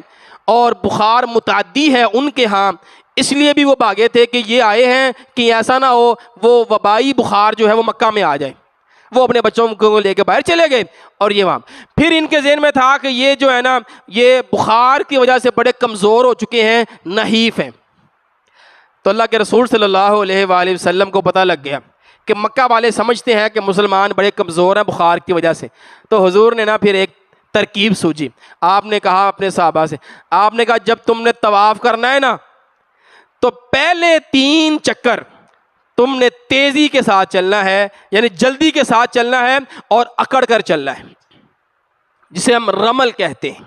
اور بخار متعدی ہے ان کے ہاں، اس لیے بھی وہ بھاگے تھے کہ یہ آئے ہیں کہ ایسا نہ ہو وہ وبائی بخار جو ہے وہ مکہ میں آ جائے۔ وہ اپنے بچوں کو لے کے باہر چلے گئے، اور یہ وہاں پھر ان کے ذہن میں تھا کہ یہ جو ہے نا یہ بخار کی وجہ سے بڑے کمزور ہو چکے ہیں، نحیف ہیں۔ تو اللہ کے رسول صلی اللہ علیہ وآلہ وسلم کو پتہ لگ گیا کہ مکہ والے سمجھتے ہیں کہ مسلمان بڑے کمزور ہیں بخار کی وجہ سے، تو حضور نے نا پھر ایک ترکیب سوچی۔ آپ نے کہا اپنے صحابہ سے، آپ نے کہا جب تم نے طواف کرنا ہے نا تو پہلے 3 چکر تم نے تیزی کے ساتھ چلنا ہے، یعنی جلدی کے ساتھ چلنا ہے اور اکڑ کر چلنا ہے، جسے ہم رمل کہتے ہیں۔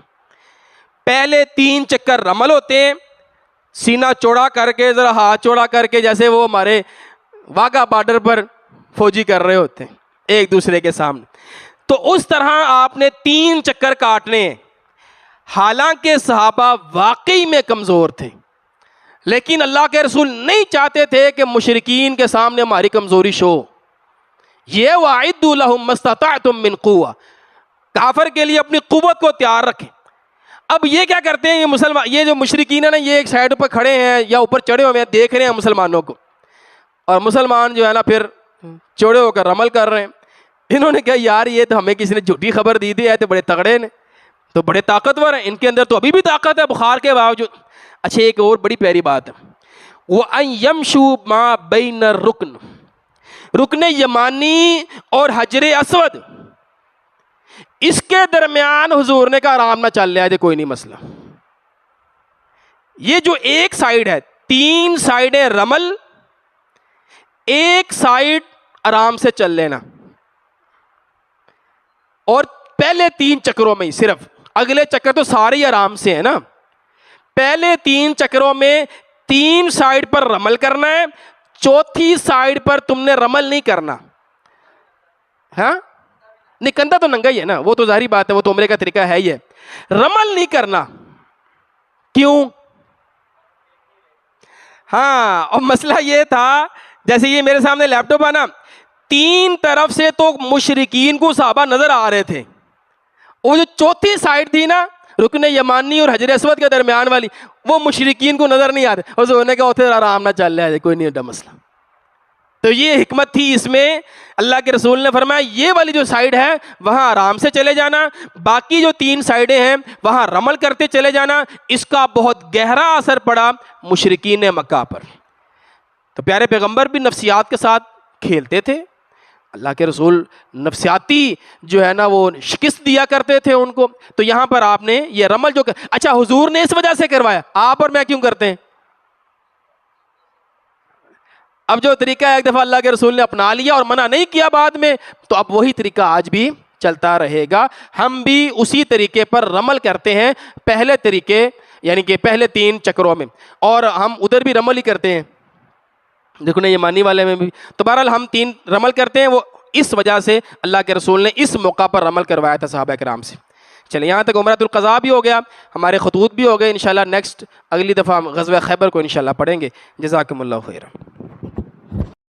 پہلے 3 چکر رمل ہوتے ہیں، سینہ چوڑا کر کے، ذرا ہاتھ چوڑا کر کے، جیسے وہ ہمارے واگا بارڈر پر فوجی کر رہے ہوتے ہیں ایک دوسرے کے سامنے، تو اس طرح آپ نے 3 چکر کاٹنے ہیں۔ حالانکہ صحابہ واقعی میں کمزور تھے، لیکن اللہ کے رسول نہیں چاہتے تھے کہ مشرکین کے سامنے ہماری کمزوری شو۔ یہ وَأَعِدُّوا لَهُم مَّا اسْتَطَعْتُم مِّن قُوَّةٍ، کافر کے لیے اپنی قوت کو تیار رکھیں۔ اب یہ کیا کرتے ہیں، یہ مسلمان، یہ جو مشرکین ہیں نا، یہ ایک سائڈ پر کھڑے ہیں یا اوپر چڑھے ہوئے ہیں، دیکھ رہے ہیں مسلمانوں کو، اور مسلمان جو ہے نا پھر چوڑے ہو کر رمل کر رہے ہیں۔ انہوں نے کہا یار یہ تو ہمیں کسی نے جھوٹی خبر دی ہے، تو بڑے تگڑے نے، تو بڑے طاقتور ہیں، ان کے اندر تو ابھی بھی طاقت ہے بخار کے باوجود۔ اچھا، ایک اور بڑی پیاری بات ہے، وَأَن يَمْشُوا مَا بَيْنَ الرُّكْنِ، رکن یمانی اور حجر اسود، اس کے درمیان حضور نے کہا آرام نہ چل رہا ہے، کوئی نہیں مسئلہ۔ یہ جو ایک سائیڈ ہے، 3 سائیڈیں رمل، ایک سائیڈ آرام سے چل لینا، اور پہلے 3 چکروں میں ہی صرف، اگلے چکر تو سارے ہی آرام سے ہیں نا، پہلے 3 چکروں میں 3 سائیڈ پر رمل کرنا ہے، چوتھی سائیڈ پر تم نے رمل نہیں کرنا۔ ہاں نہیں، کندھا تو ننگا ہی ہے نا، وہ تو ظاہری بات ہے، وہ تو عمرے کا طریقہ ہے ہی ہے، رمل نہیں کرنا۔ کیوں؟ ہاں، اور مسئلہ یہ تھا، جیسے یہ میرے سامنے لیپ ٹاپ ہے نا، 3 طرف سے تو مشرکین کو صحابہ نظر آ رہے تھے، وہ جو چوتھی سائیڈ تھی نا رکن یمانی اور حجر اسود کے درمیان والی، وہ مشرکین کو نظر نہیں آ رہے، اور نے کہا ادھر آرام نہ چل رہا ہے، کوئی نہیں ہوتا مسئلہ۔ تو یہ حکمت تھی اس میں، اللہ کے رسول نے فرمایا یہ والی جو سائیڈ ہے وہاں آرام سے چلے جانا، باقی جو 3 سائیڈیں ہیں وہاں رمل کرتے چلے جانا۔ اس کا بہت گہرا اثر پڑا مشرکین مکہ پر۔ تو پیارے پیغمبر بھی نفسیات کے ساتھ کھیلتے تھے، اللہ کے رسول نفسیاتی جو ہے نا وہ شکست دیا کرتے تھے ان کو۔ تو یہاں پر آپ نے یہ رمل جو اچھا حضور نے اس وجہ سے کروایا، آپ اور میں کیوں کرتے ہیں؟ اب جو طریقہ ایک دفعہ اللہ کے رسول نے اپنا لیا اور منع نہیں کیا بعد میں، تو اب وہی طریقہ آج بھی چلتا رہے گا. ہم بھی اسی طریقے پر رمل کرتے ہیں، پہلے طریقے یعنی کہ پہلے 3 چکروں میں، اور ہم ادھر بھی رمل ہی کرتے ہیں. دیکھو نا یہ مانی والے میں بھی. تو بہرحال ہم 3 رمل کرتے ہیں، وہ اس وجہ سے اللہ کے رسول نے اس موقع پر رمل کروایا تھا صحابہ کرام سے. چلیں یہاں تک عمرۃ القضاء بھی ہو گیا، ہمارے خطوط بھی ہو گئے. انشاءاللہ نیکسٹ اگلی دفعہ ہم غزوہ خیبر کو انشاءاللہ پڑھیں گے. جزاکم اللہ خیرا.